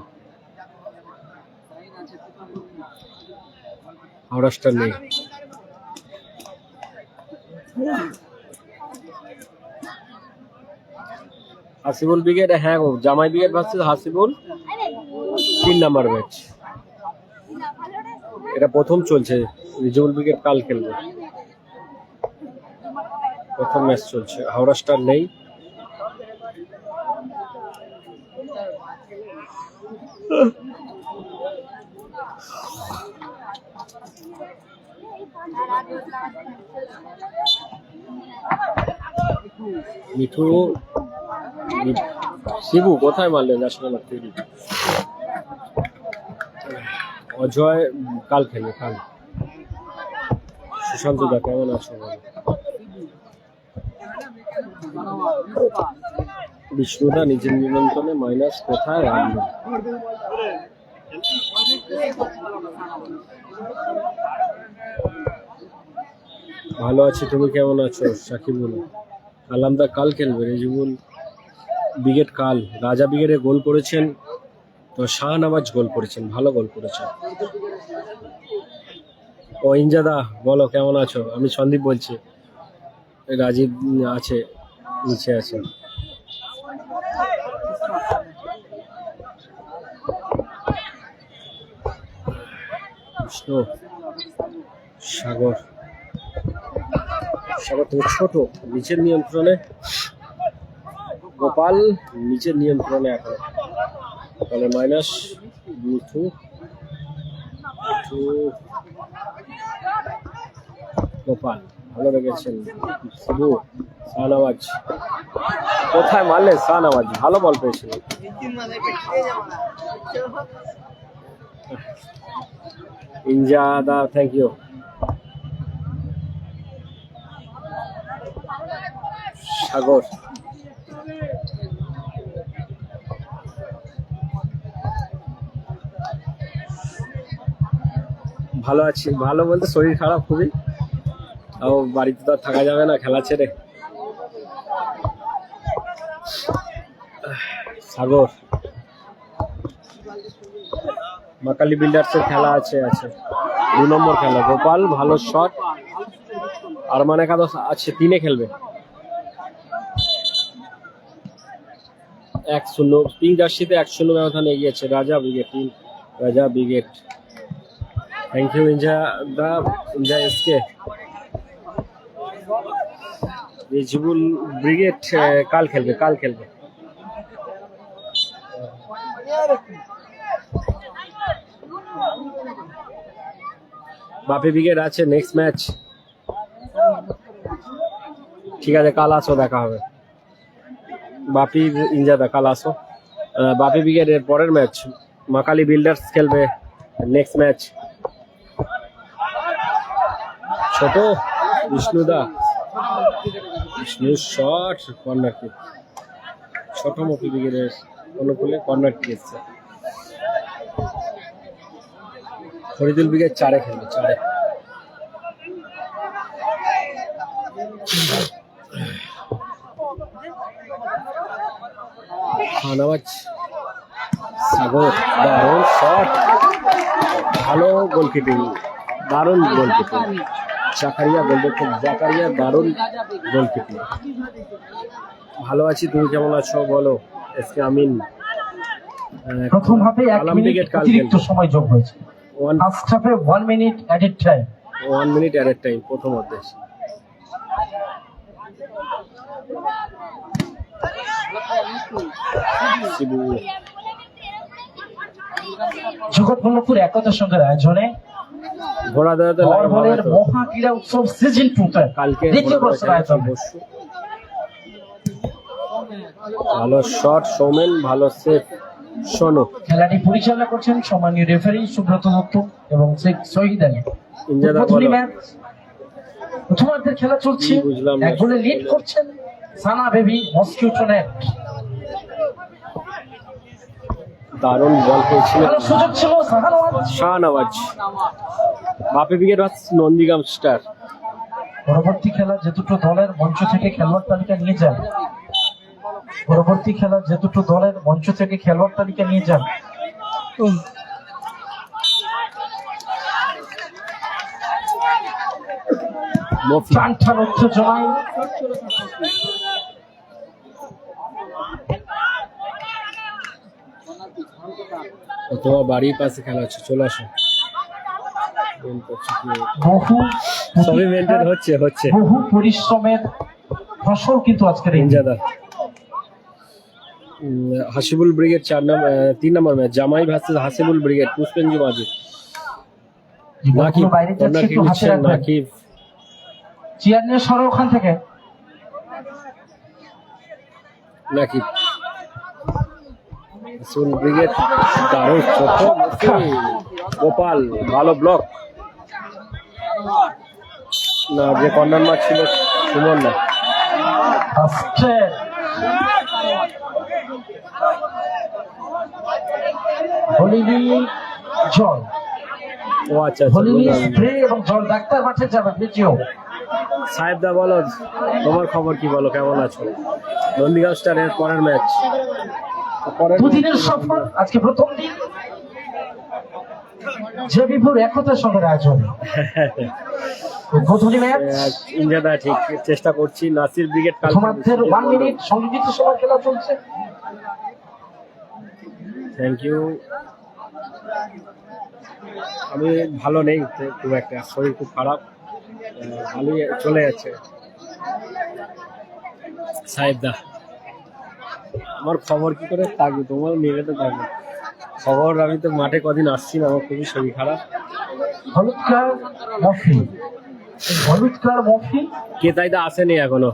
হাওড়া স্টার নেই। হাসিবুল ব্রিগেড, হ্যাঁ জামাই ব্রিগেড ভার্সেস হাসিবুল 3 নম্বর ম্যাচ। এটা প্রথম চলছে, রিজুবুল ব্রিগেড কাল খেলবে, প্রথম ম্যাচ চলছে। হাওড়া স্টার নেই, মিঠু শিবু কোথায় মারলেন ন্যাশনাল অজয় কাল খেলবে কাল। সুশান্ত দা কেমন আছো? বিষ্ণুদা নিজের নিমন্ত্রণে মাইনাস কোথায় রাখবেন? ভালো আছি, তুমি কেমন আছো? সাকিবুল আলমদা কাল খেলবে। রেজিবুল ব্রিগেড কাল। রাজা ব্রিগেডে গোল করেছেন তো শাহনওয়াজ গোল করেছেন, ভালো গোল করেছেন। ও ইনজাদা বলো কেমন আছো? আমি সন্দীপ বলছি। রাজীব আছে, নিচে আছে। বিষ্ণু সাগর সাগর থেকে ছোট নিচের নিয়ন্ত্রণে। গোপাল নিচের নিয়ন্ত্রণে এখন, তাহলে মাইনাস। মিঠু গোপাল ভালো লেগেছেন। শিবু শাহনওয়াজ কোথায় মারলে? শাহনওয়াজ ভালো বল পেয়েছিল। ইনজাদা থ্যাংক ইউ। সাগর ভালো আছি। ভালো বলতে শরীর খারাপ খুবই, তাও বাড়িতে তো আর থাকা যাবে না খেলা ছেড়ে। সাগর মাকালি বিল্ডার্সের খেলা আছে 2 নম্বর খেলা। গোপাল ভালো শট। আরমান একাদশ আছে 3-এ খেলবে। 1-0 পিঙ্ক জার্সিতে 1-0 ব্যবধানে এগিয়েছে Raja brigade team. Raja brigade thank you. ইনজা এসকে। রেজিবুল ব্রিগেড কাল খেলবে। বাপি ব্রিগেড আছে নেক্সট ম্যাচ। ঠিক আছে, কাল আসো, দেখা হবে। বাপি ইনজাদা কাল আসো। বাপি ব্রিগেডের পরের ম্যাচ মাকালি বিল্ডার্স খেলবে নেক্সট ম্যাচ। ছোট বিষ্ণুদা বিষ্ণু শট কর্নার কিক। ছোট মপি ব্রিগেডের অনুকূলে কর্নার কিক এসছে। ফরিদুল ব্রিগেড 4-এ খেলবে। 4-এ শাহনওয়াজ। সাগর দারুণ শট, ভালো গোলকিপিং, দারুণ গোলকিপিং। জাকারিয়া দারুণ গোলকিপিং। ভালো আছি, তুমি কেমন আছো বলো? এসকে আমিন। প্রথম হাফে 1 আলম মিনিট ব্রিগেড কাল অতিরিক্ত খেলবে। সময় যোগ হয়েছে। ফার্স্ট হাফে 1 minute added time. 1 minute added time প্রথম অর্ধে। শিবু জগৎবল্লভপুর একতার সঙ্গের আয়োজনে ঘোড়া দাঁড়াতে বলের মহা ক্রীড়া উৎসব সিজন 2 কালকে দ্বিতীয় বর্ষের আয়োজন। ভালো শট সৌমেন, ভালো সেভ সোনু। খেলাটি পরিচালনা করছেন সম্মানীয় রেফারি সুব্রত দত্ত এবং শেখ শহীদ আলী। ইনজাদা উদ্বোধনী বলো। ম্যাচ প্রথমার্ধের খেলা চলছে। কি বুঝলাম না। 1 গোলে লিড করছেন সানা বেবি মসকিউটো নেট। দারুণ বল পেয়েছিলেন ভালো সুযোগ ছিল শাহনওয়াজ। বাপি ব্রিগেড ভার্সেস নন্দীগ্রাম স্টার। পরবর্তী খেলা যে দুটো দলের মঞ্চ থেকে খেলোয়াড় তালিকা নিয়ে যান, মফি টানটান উত্তেজনায় তোমার বাড়ির পাশে খেলা হচ্ছে, চলে আসো। বহু সবই মেনটেন হচ্ছে বহু পরিশ্রমের ফসল কিন্তু আজকের এই ইনজাদা হাসিবুল ব্রিগেড 3 নম্বর ম্যাচ, জামাই ভার্সেস হাসিবুল ব্রিগেড, পুষ্পেঞ্জি মাঝি। নাকি বাইরে যাচ্ছে, একটু হাতে রাখবেন। নাকি চেয়ার নিয়ে সরো ওখান থেকে। নাকি হাসিবুল ব্রিগেড দারুণ ছোট গোপাল, ভালো ব্লক না, যে কর্নার মার ছিল সুমন না। ফার্স্টে হলিডি জল, ও আচ্ছা হলিডি আচ্ছা, স্প্রে এবং জল। ডাক্তার মাঠে যাবে বুঝিও। সাহেব দা বলো, তোমার খবর কি, বলো কেমন আছো? নন্দীগাঁও স্টারের পরের ম্যাচ, দুদিনের সফর, আজকে প্রথম দিন। জেবিপুর একতা সঙ্গের আয়োজন, প্রথম ম্যাচ। ইন্ডিয়াদা ঠিক চেষ্টা করছি। নাসির ব্রিগেড কাল প্রথমার্ধের 1 মিনিট সংগীত সভা খেলা চলছে। Thank you. আমি ভালো নেই তো, খুব একটা শরীর খুব খারাপ, ভালোই চলে যাচ্ছে। সাহেব দা, আমার খবর কি করে থাকবে, তোমার মেরে তো থাকবে খবর। আমি তো মাঠে কদিন আসছি না, আমার খুবই শরীর খারাপ। হলুদ কার্ড মফি, হলুদ কার্ড মফি। কে তাই দা আসেনি এখনো।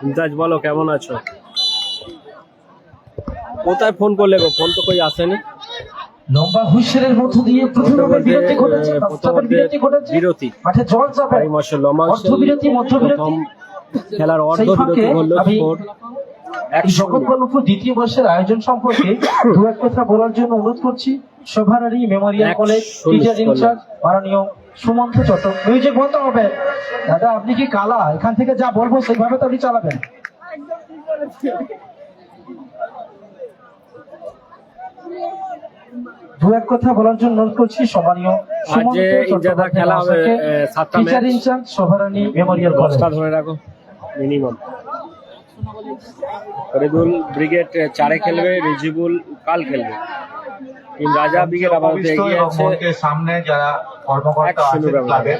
ইমতাজ বলো কেমন আছো? কোথায় ফোন করলে গো? ফোন তো কই আসেনি। লম্বা হুইসেলের মধ্য দিয়ে প্রথমে বিরতি ঘটেছে, বাস্তবের বিরতি ঘটেছে। বিরতি মাঠে জল যাবে, এই মাসে লম্বা অর্ধ বিরতি, মধ্য বিরতি। প্রথম খেলার অর্ধ সেই ফাঁকে বিরতি হলো আমি স্কোর এই জগৎবল্লভপুর দ্বিতীয় বর্ষের আয়োজন সম্পর্কে দু এক কথা বলার জন্য অনুরোধ করছি। Shobharani memorial college 140 teacher in charge মাননীয় সুমন্ত চট্ট। মিউজিক বন্ধ হবে। দাদা আপনি কি কালা? এখান থেকে যা বলবো সেইভাবে তো আপনি চালাবেন। দু এক কথা বলার জন্য অনুরোধ করছি সম্মানীয় আজ যে ইন্ডিয়াদা খেলা হবে 7টা teacher match, in charge Shobharani memorial college. 10টা ধরে রাখো মিনিমাম। ফরিদুল ব্রিগেড 4-এ খেলবে, রিজিবুল কাল খেলবে। টিম রাজা ব্রিগেড আপাতত এগিয়ে আছে। মঞ্চের সামনে যারা কর্মকর্তা 1-0 আছেন ব্যবধান। ক্লাবের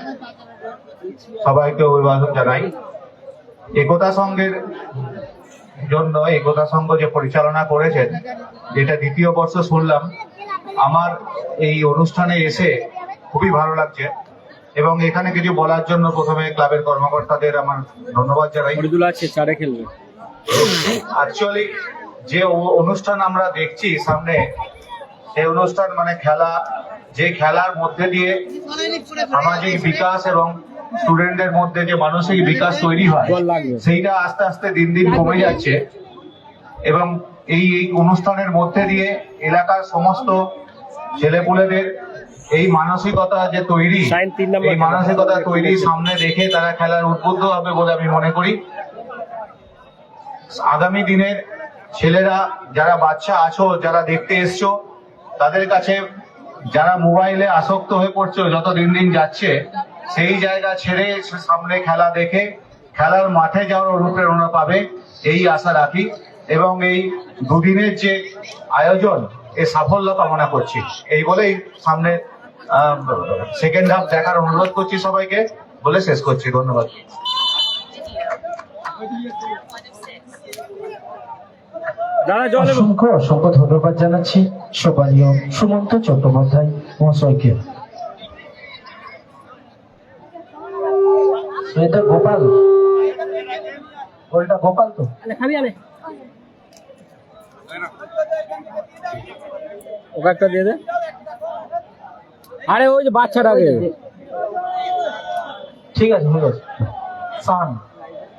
সবাইকে অভিবাদন জানাই। একতা সংঘের জন্য একতা সংঘ যে পরিচালনা করেছেন, যেটা দ্বিতীয় বর্ষ শুনলাম, আমার এই অনুষ্ঠানে এসে খুবই ভালো লাগছে। এবং এখানে কিছু বলার জন্য প্রথমে ক্লাবের কর্মকর্তাদের আমার ধন্যবাদ জানাই। ফরিদুল আছে 4-এ খেলবে। অ্যাকচুয়ালি যে অনুষ্ঠান আমরা দেখছি সামনে, সেই অনুষ্ঠান মানে খেলা, যে খেলার মধ্যে দিয়ে সামাজিক বিকাশ এবং স্টুডেন্টদের মধ্যে যে মানসিক বিকাশ তৈরি হয়, বল লাগবে। সেইটা আস্তে আস্তে দিন দিন কমে যাচ্ছে। এবং এই অনুষ্ঠানের মধ্যে দিয়ে এলাকার সমস্ত ছেলেপুলেদের এই মানসিকতা যে তৈরি, সাইন 3 নম্বর এই মানসিকতা তৈরি সামনে রেখে তারা খেলার উদ্বুদ্ধ হবে বলে আমি মনে করি। আগামী দিনের ছেলেরা, যারা বাচ্চা আছো, যারা দেখতে এসছো, তাদের কাছে যারা মোবাইলে আসক্ত হয়ে পড়ছো যত দিন দিন যাচ্ছে, সেই জায়গা ছেড়ে সামনে খেলা দেখে খেলার মাঠে যাওয়ার অনুপ্রেরণা পাবে, এই আশা রাখি। এবং এই দুদিনের যে আয়োজন, এর সাফল্য কামনা করছি। এই বলেই সামনে সেকেন্ড হাফ দেখার অনুরোধ করছি সবাইকে বলে শেষ করছি। ধন্যবাদ। দাদা জল এবং অসংখ্য অসংখ্য ধন্যবাদ জানাচ্ছি সম্মানীয় সুমন্ত চট্টোপাধ্যায় মহাশয়কে। এটা গোপাল, গোলটা গোপাল তো। ওকে একটা দিয়ে দে। আরে ওই যে বাচ্চাটাকে। ঠিক আছে, ঠিক আছে। সান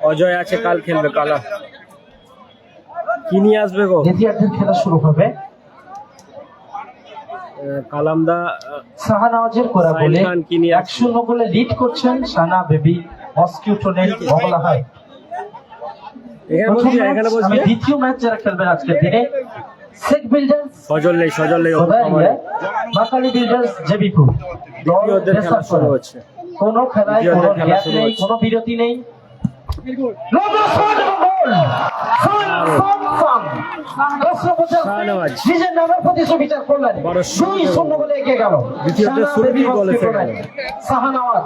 অজয় আছে, কাল খেলবে। কালা কি নিয়ে আসবে গো? দ্বিতীয়ার্ধের খেলা শুরু হবে। কালামদা শাহনওয়াজের করা সাইল বলে খান কি নিয়ে 1-0 গোলে লিড করছেন সানা বেবি মসকিউটো নেট বগলাহাট। এখানে বসবি, এখানে আমি বসবি। দ্বিতীয় ম্যাচ যারা খেলবেন আজকের দিনে, শেখ বিল্ডার্স সজল নেই সোদাইয়া, বাকালি বিল্ডার্স জেবিপুর। দ্বিতীয় অর্ধের খেলা শুরু হচ্ছে। কোনো খেলায় দ্বিতীয় কোনো অর্ধের খেলা গ্যাপ শুরু নেই, হচ্ছে। কোনো বিরতি নেই। লম্বা শট এবং গোল। দর্শক বলছেন, শাহনওয়াজ। নিজের নামের প্রতি সুবিচার করলেন, বড় 2-0 গোলে এগিয়ে গেল দ্বিতীয়তে शाहना सुरभि बेबी गोल मस्किटो से ने। शाहनवाज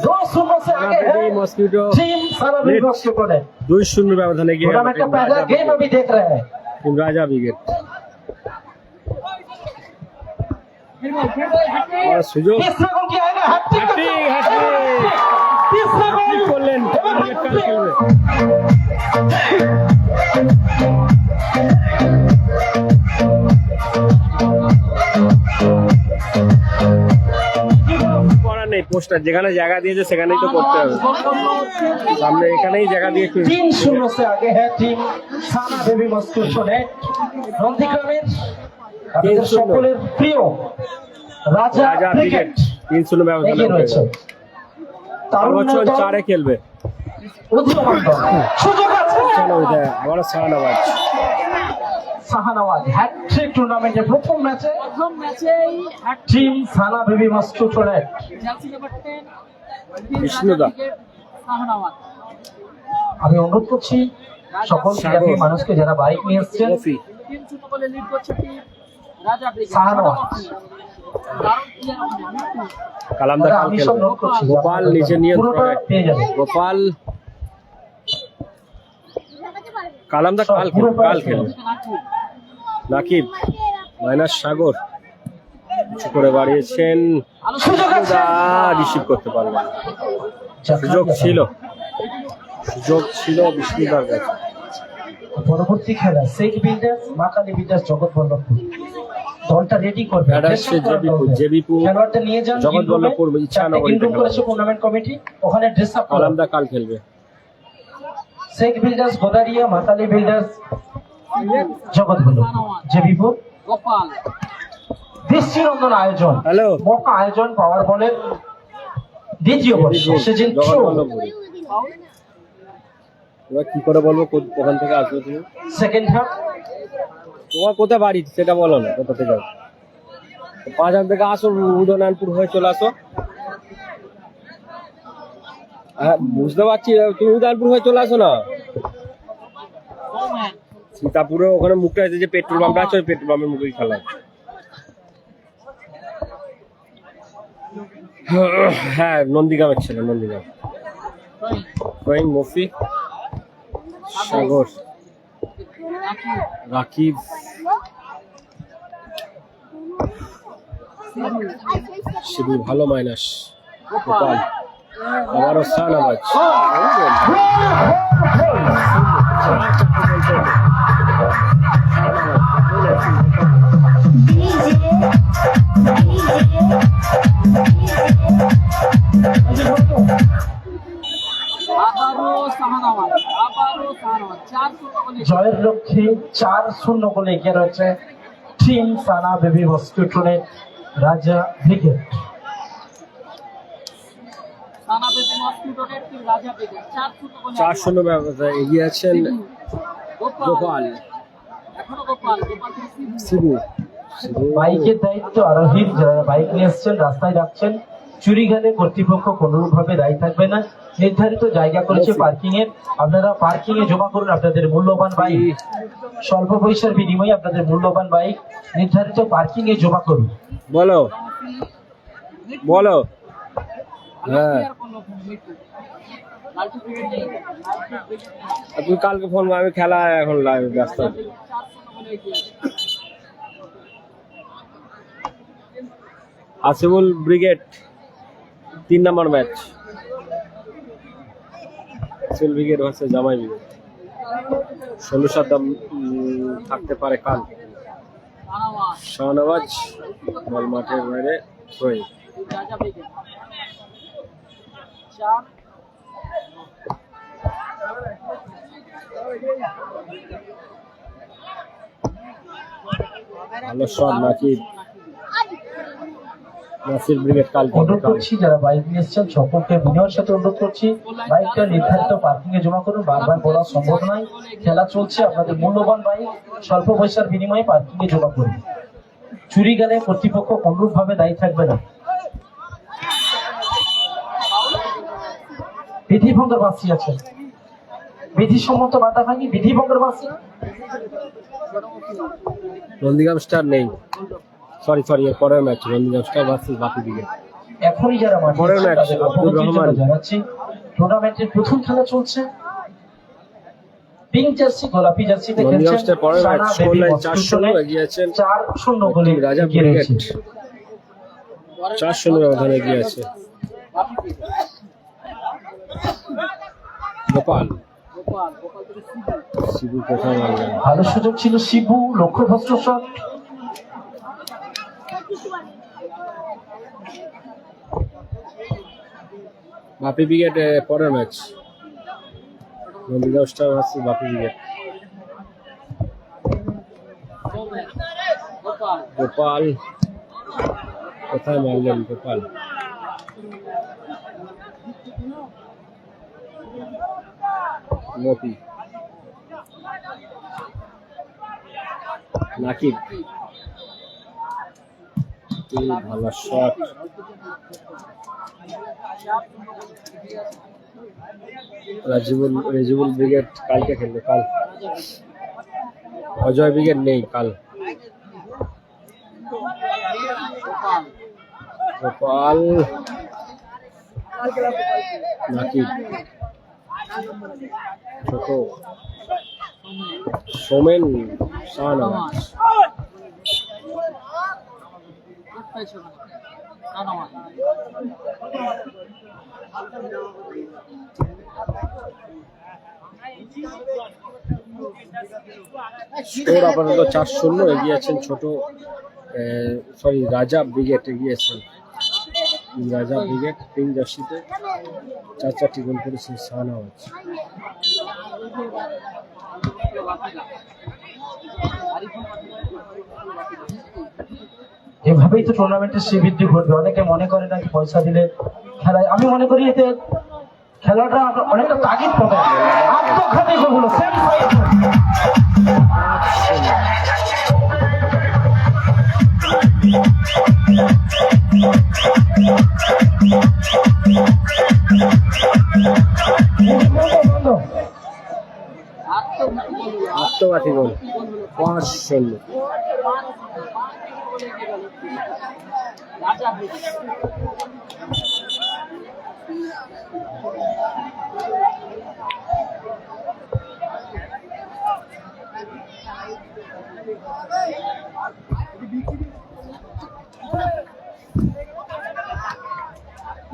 2-0 से आगे है baby mosquito team शाहना baby mosquito ने। 2-0 ব্যবধানে এগিয়ে গেল टूर्नामेंट का टीम पहला राजा गेम अभी देख रहे हैं। टीम राजा ब्रिगेड। और সুযোগ तीसरा गोल किया है, हैट्रिक हैट्रिक तीसरा गोल করলেন ব্রিগেড কাল খেলবে। করার নেই, পোস্টার যেখানে জায়গা দিয়েছে সেখানেই তো করতে হবে, সামনে এখানেই জায়গা দিয়ে 3-0 से आगे है टीम शाहना बेबी मस्किटो ने। নন্দীগ্রামের আপনাদের 3-0 সকলের প্রিয় রাজা রাজা ব্রিগেড ক্রিকেট 3-0 ব্যবধানে এগিয়ে রয়েছে। বছর তারুণ্য 4-এ খেলবে। উদীয়মান দল। সুযোগ আছে চলো আবার শাহনওয়াজ। শাহনওয়াজ হ্যাটট্রিক টুর্নামেন্টের প্রথম ম্যাচে প্রথম ম্যাচেই team Shahna baby mosquito net. Jersey number 10 বিষ্ণুদা। শাহনওয়াজ। আমি অনুরোধ করছি সকল সাগর। ক্রীড়াপ্রিয় মানুষকে যারা বাইক নিয়ে এসছেন, কফি 3-0 গোলে লিড করছে টিম রাজা ব্রিগেড। শাহনওয়াজ। দারুণ প্লেয়ার ওখানে। কালামদা কাল আমি সব খেলবে। নোট করছি। গোপাল নিচে পুরোটা নিয়ন্ত্রণে পেয়ে যাবে। গোপাল কালামদা কাল খেলবে। নাকিব মাইনাস সাগর কিছু করে বাড়িয়েছেন, সুযোগ আছে। রিসিভ করতে পারলেন। সুযোগ ছিল বিষ্ণুদার কাছে। পরবর্তী খেলা শেখ বিল্ডার্স মাকালি বিল্ডার্স জগৎ বল্লভপুর দলটা রেডি করবে। এটা হচ্ছে জেবিপুর খেলোয়াড়টা নিয়ে যান জগৎ বল্লভপুর ইচ্ছানগরীতে ইনরুম করেছে টুর্নামেন্ট কমিটি, ওখানে ড্রেস আপ করা। কালামদা কাল খেলবে। শেখ বিল্ডার্স গোদারিয়া, মাকালি বিল্ডার্স জগৎ বল্লভপুর, জেবিপুর। গোপাল দৃষ্টিনন্দন আয়োজন, হ্যালো। মহা আয়োজন পাওয়ার বলের দ্বিতীয় বর্ষ সিজন জগৎ 2 বল্লভপুরে। এবার কি করে বলবো ওখান থেকে আসবে তুমি? Second half. তোমার কোথায় বাড়ি সেটা বলো না, কোথা থেকে যাও? 5 থেকে আসো, উদয়নারায়ণপুর হয়ে চলে আসো। হ্যাঁ বুঝতে পারছি, তুমি উদয়নারায়ণপুর হয়ে চলে আসো না। সীতাপুরে ওখানে মুখটা আছে যে পেট্রোল পাম্পটা আছে, ওই পেট্রোল পাম্পের মুখেই খেলা আছে। হ্যাঁ নন্দীগ্রামের ছেলে, নন্দীগ্রাম। রহিম, মফি, সাগর, রাকিব, শিবু ভালো মাইনাস, গোপাল, আবারও শাহনওয়াজ। আবারও শাহনওয়াজ 4-0 গোলে। জয়ের লক্ষ্যে 4-0 গোলে এগিয়ে রয়েছে team Shahna baby mosquito net Raja brigade. Shahna baby mosquito net team Raja brigade 4-0 গোলে। 4-0 ব্যবধানে এগিয়ে আছেন গোপাল, এখনো গোপাল থেকে শিবু। বাইকের দায়িত্ব আরোহীর যারা বাইক নিয়ে এসছেন, রাস্তায় রাখছেন, চুরি গেলে কর্তৃপক্ষ কোনোভাবে দায়ী থাকবে না। নির্ধারিত জায়গা করেছে পার্কিং এর, আপনারা পার্কিং এ জমা করুন আপনাদের মূল্যবান বাইক। স্বল্প পয়সার বিনিময়ে আপনাদের মূল্যবান বাইক নির্ধারিত পার্কিং এ জমা করুন। বলো বলো। হ্যাঁ তুই কালকে ফোন, আমি খেলা এখন লাইভ ব্যস্ত আছি। আসিফুল ব্রিগেড 3 নম্বর ম্যাচ, আসিফুল ব্রিগেড ভার্সেস জামাই ব্রিগেড। 16 থাকতে পারে কাল। শাহনওয়াজ বল মাঠের বাইরে হয়ে রাজা ব্রিগেড 4 ভালো শট নাকি নাসির ব্রিগেড কাল অনুরোধ করছি যারা বাইক নিয়ে এসছেন সকলকে বিনয়ের সাথে অনুরোধ করছি বাইকটা নির্ধারিত পার্কিং এ জমা করুন। বারবার বলা সম্ভব নয়, খেলা চলছে, আপনাদের মূল্যবান বাইক স্বল্প পয়সার বিনিময়ে পার্কিং এ জমা করুন। চুরি গেলে কর্তৃপক্ষ অনুরূপ ভাবে দায়ী থাকবে না। বিধিভঙ্গের বাসী আছে, বিধিসম্মত বাধা হয়নি, বিধিভঙ্গের বাসী। নন্দীগ্রাম স্টার নেই, সরি এর পরের match Nandigram Star versus Bapi brigade. এখনই যারা মাঠে পরের আছেন ম্যাচ, তাদের আব্দুর অবগতির জন্য রহমান। জানাচ্ছি টুর্নামেন্টের প্রথম খেলা চলছে। পিঙ্ক জার্সি গোলাপি জার্সিতে নন্দীগ্রাম খেলছেন স্টার পরের ম্যাচ সানা স্কোর বেবি লাইন মস্কিটো 4-0 এগিয়ে আছেন 4-0 গোলে রাজা এগিয়ে ব্রিগেড, রয়েছে। 4-0 ব্যবধানে এগিয়ে আছে গোপাল। শিবু কোথায় মারলেন? ভালো সুযোগ ছিল শিবু, লক্ষ্যভ্রষ্ট শট। বাপি ব্রিগেড পরের match Nandigram Star versus Bapi brigade. Gopal কোথায় মারলেন? গোপাল মতি নাকিব, কি ভালো শট। রেজিবুল ব্রিগেড কালকে খেলবে, কাল। অজয় ব্রিগেড নেই কাল। গোপাল নাকিব ছোট সোমেন শাহনওয়াজ। স্কোর আপাতত 4-0 এগিয়ে আছেন রাজা ব্রিগেড এগিয়ে আছেন। রাজা ব্রিগেড পিঙ্ক জার্সিতে 4টি গোল করেছেন শাহনওয়াজ। এভাবেই তো টুর্নামেন্টের শ্রীবৃদ্ধি ঘটবে। অনেকে মনে করে নাকি পয়সা দিলে খেলায়, আমি মনে করি এতে খেলাটা অনেকটা তাগিদ পাবে। আত্মঘাতী গোল সেম সাইড। আত্মঘাতী গোল 5-0।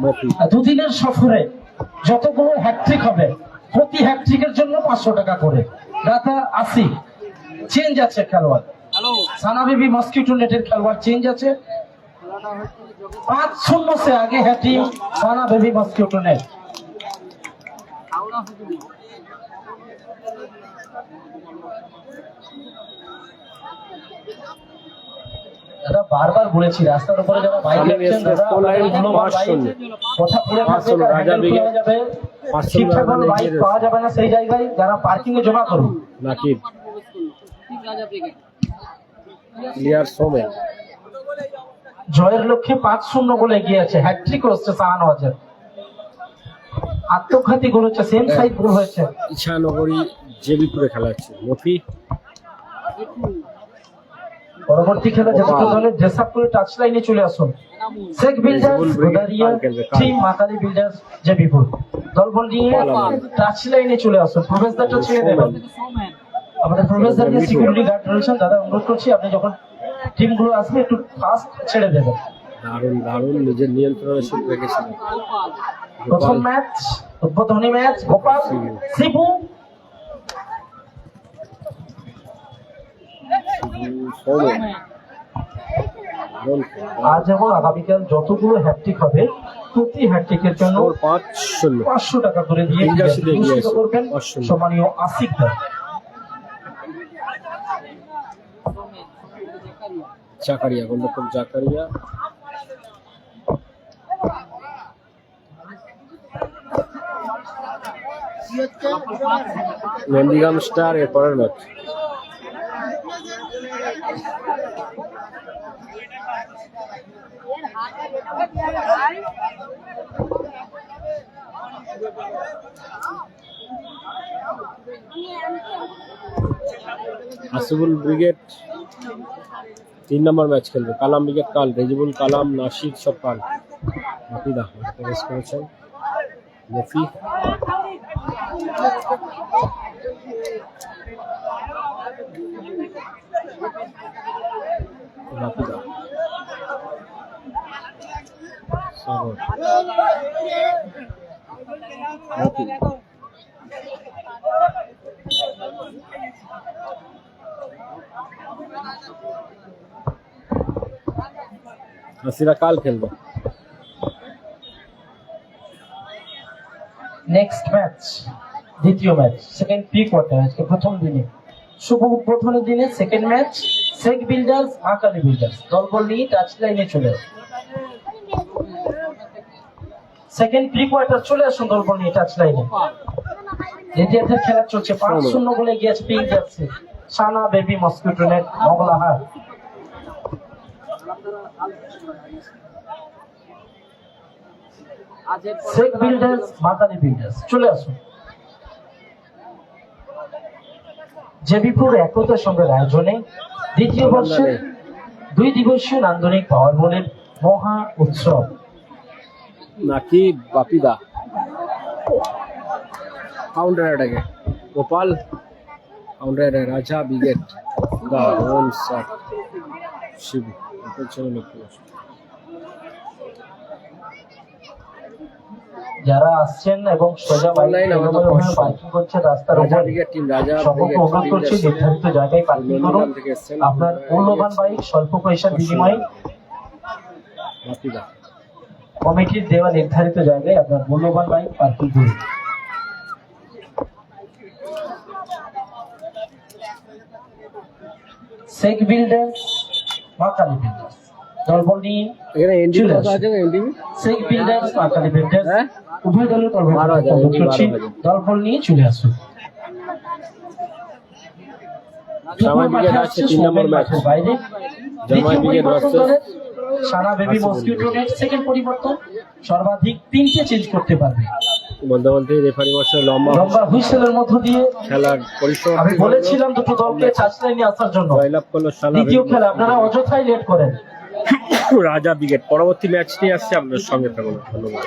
মতি দুদিনের সফরে যতগুলো হ্যাটট্রিক হবে প্রতি হ্যাটট্রিকের জন্য 500 টাকা করে। রাতা 80 চেঞ্জ আছে খেলোয়াড়। সানা বেবি মস্কিটো নেটের খেলোয়াড় চেঞ্জ আছে। 5-0 से आगे है टीम साना बेबी मस्किटो नेट। দাদা বারবার বলেছি রাস্তার উপরে যারা বাইক যাচ্ছেন দাদা কথা পুরো রাজা ব্রিগেড যাবে, ঠিকঠাক ভাবে বাইক পাওয়া যাবে না সেই জায়গায়, যারা পার্কিং এ জমা করুন। নাকিব ক্লিয়ার সোমেন জয়ের লক্ষ্যে 5-0 গোলে এগিয়ে আছে। হ্যাটট্রিক হচ্ছে শাহনওয়াজের, আত্মঘাতী গোল হচ্ছে, সেম সাইড গোল হয়েছে। ইছানগরী জেবিপুরে খেলা হচ্ছে। মতি পরবর্তী খেলা যাদবপুর দলের ড্রেস আপ করে টাচ লাইনে চলে আসুন। Sheikh builders Godaria team Matali builders Jebipur দল বল নিয়ে টাচ লাইনে চলে আসুন। প্রবেশদ্বারটা ছেড়ে দেবেন। আমাদের প্রবেশদ্বারে সিকিউরিটি গার্ড রয়েছেন, দাদা অনুরোধ করছি আপনি যখন টিমগুলো আসবে একটু ফাস্ট ছেড়ে দেবেন। দারুণ নিজের নিয়ন্ত্রণে শুট রেখেছিলেন। প্রথম ম্যাচ উদ্বোধনী ম্যাচ গোপাল শিবু। সোমেন আজ এবং আগামীকাল যতগুলো হ্যাটট্রিক হবে প্রতি হ্যাটট্রিকের জন্য 5-0 500 টাকা করে দিয়ে ইংরেজিতে এগিয়ে পুরস্কৃত আছে। করবেন 5-0 সম্মানীয় আসিফ দা। জাকারিয়া গোলরক্ষক জাকারিয়া নন্দীগ্রাম স্টার এর পরের ম্যাচ আসিফুল ব্রিগেড 3 নম্বর ম্যাচ খেলবে। কালাম ব্রিগেড কাল, রেজিবুল কালাম, নাসির সব কাল। বাপিদা প্রবেশ করেছেন। মফি বাপিদা সাগর মফি নাসিরা কাল খেলবে। নেক্সট ম্যাচ, দ্বিতীয় ম্যাচ, সেকেন্ড প্রি কোয়ার্টার, আজকে প্রথম দিনে শুভ উদ্বোধনের দিনে second match. Sheikh builders Akali builders দলবল নিয়ে টাচ লাইনে চলে আসে। সেকেন্ড প্রি কোয়ার্টার চলে আসুন দলবল নিয়ে টাচ লাইনে। দ্বিতীয়ার্ধের খেলা চলছে, 5-0 গোলে গিয়েছে pink jersey Sana baby mosquito net Moglahat. Sheikh builders Madani builders চলে আসুন। জেবিপুর একতার সঙ্গে আয়োজনে দ্বিতীয় বর্ষের 2 দিবসীয় নান্দনিক পাওয়ার বলের মহা উৎসব। নাকি বাপিদা কাউন্টার অ্যাটাকে গোপাল কাউন্টার রাজা ব্রিগেড দারুণ শট শিবু পেছনে লক্ষ্য। যারা আসছেন এবং সোজা পার্কিং করছে রাস্তার রাজা উপরে, ব্রিগেড টিম, রাজা সকলকে অনুরোধ করছি নির্ধারিত জায়গায় পার্কিং করুন। থেকে এসছেন আপনার মূল্যবান বাইক স্বল্প পয়সার বিনিময়ে বাপিদা কমিটির দেওয়া নির্ধারিত জায়গায় আপনার মূল্যবান বাইক পার্কিং করুন। শেখ বিল্ডার্স মাকালি বিল্ডার্স দলবল নিয়ে এখানে এন্ট্রি চলে কত আসুন। আছে entry? Sheikh builders Makali builders হ্যাঁ? উভয় দলের 12,000, অনুরোধ করছি 12,000 দলবল নিয়ে চলে আসুন। জামাই ব্রিগেড আছে 3 নম্বর ম্যাচ। বাইরে জামাই ব্রিগেড ভার্সেস সানা বেবি মস্কিটো নেট সেকেন্ড পরিবর্তন, সর্বাধিক 3টে চেঞ্জ করতে পারবে। বলতে বলতে রেফারি মাস্টার লম্বা লম্বা হুইসেলের মধ্য দিয়ে খেলার পরিসমাপ্তি আমি বলেছিলাম দুটো দলকে টাচ লাইনে আসার জন্য। জয়লাভ করলো সানা দ্বিতীয় বেবি খেলা আপনারা অযথাই লেট করেন। রাজা ব্রিগেড। পরবর্তী ম্যাচ নিয়ে আসছে, আপনাদের সঙ্গে থাকুন। ধন্যবাদ।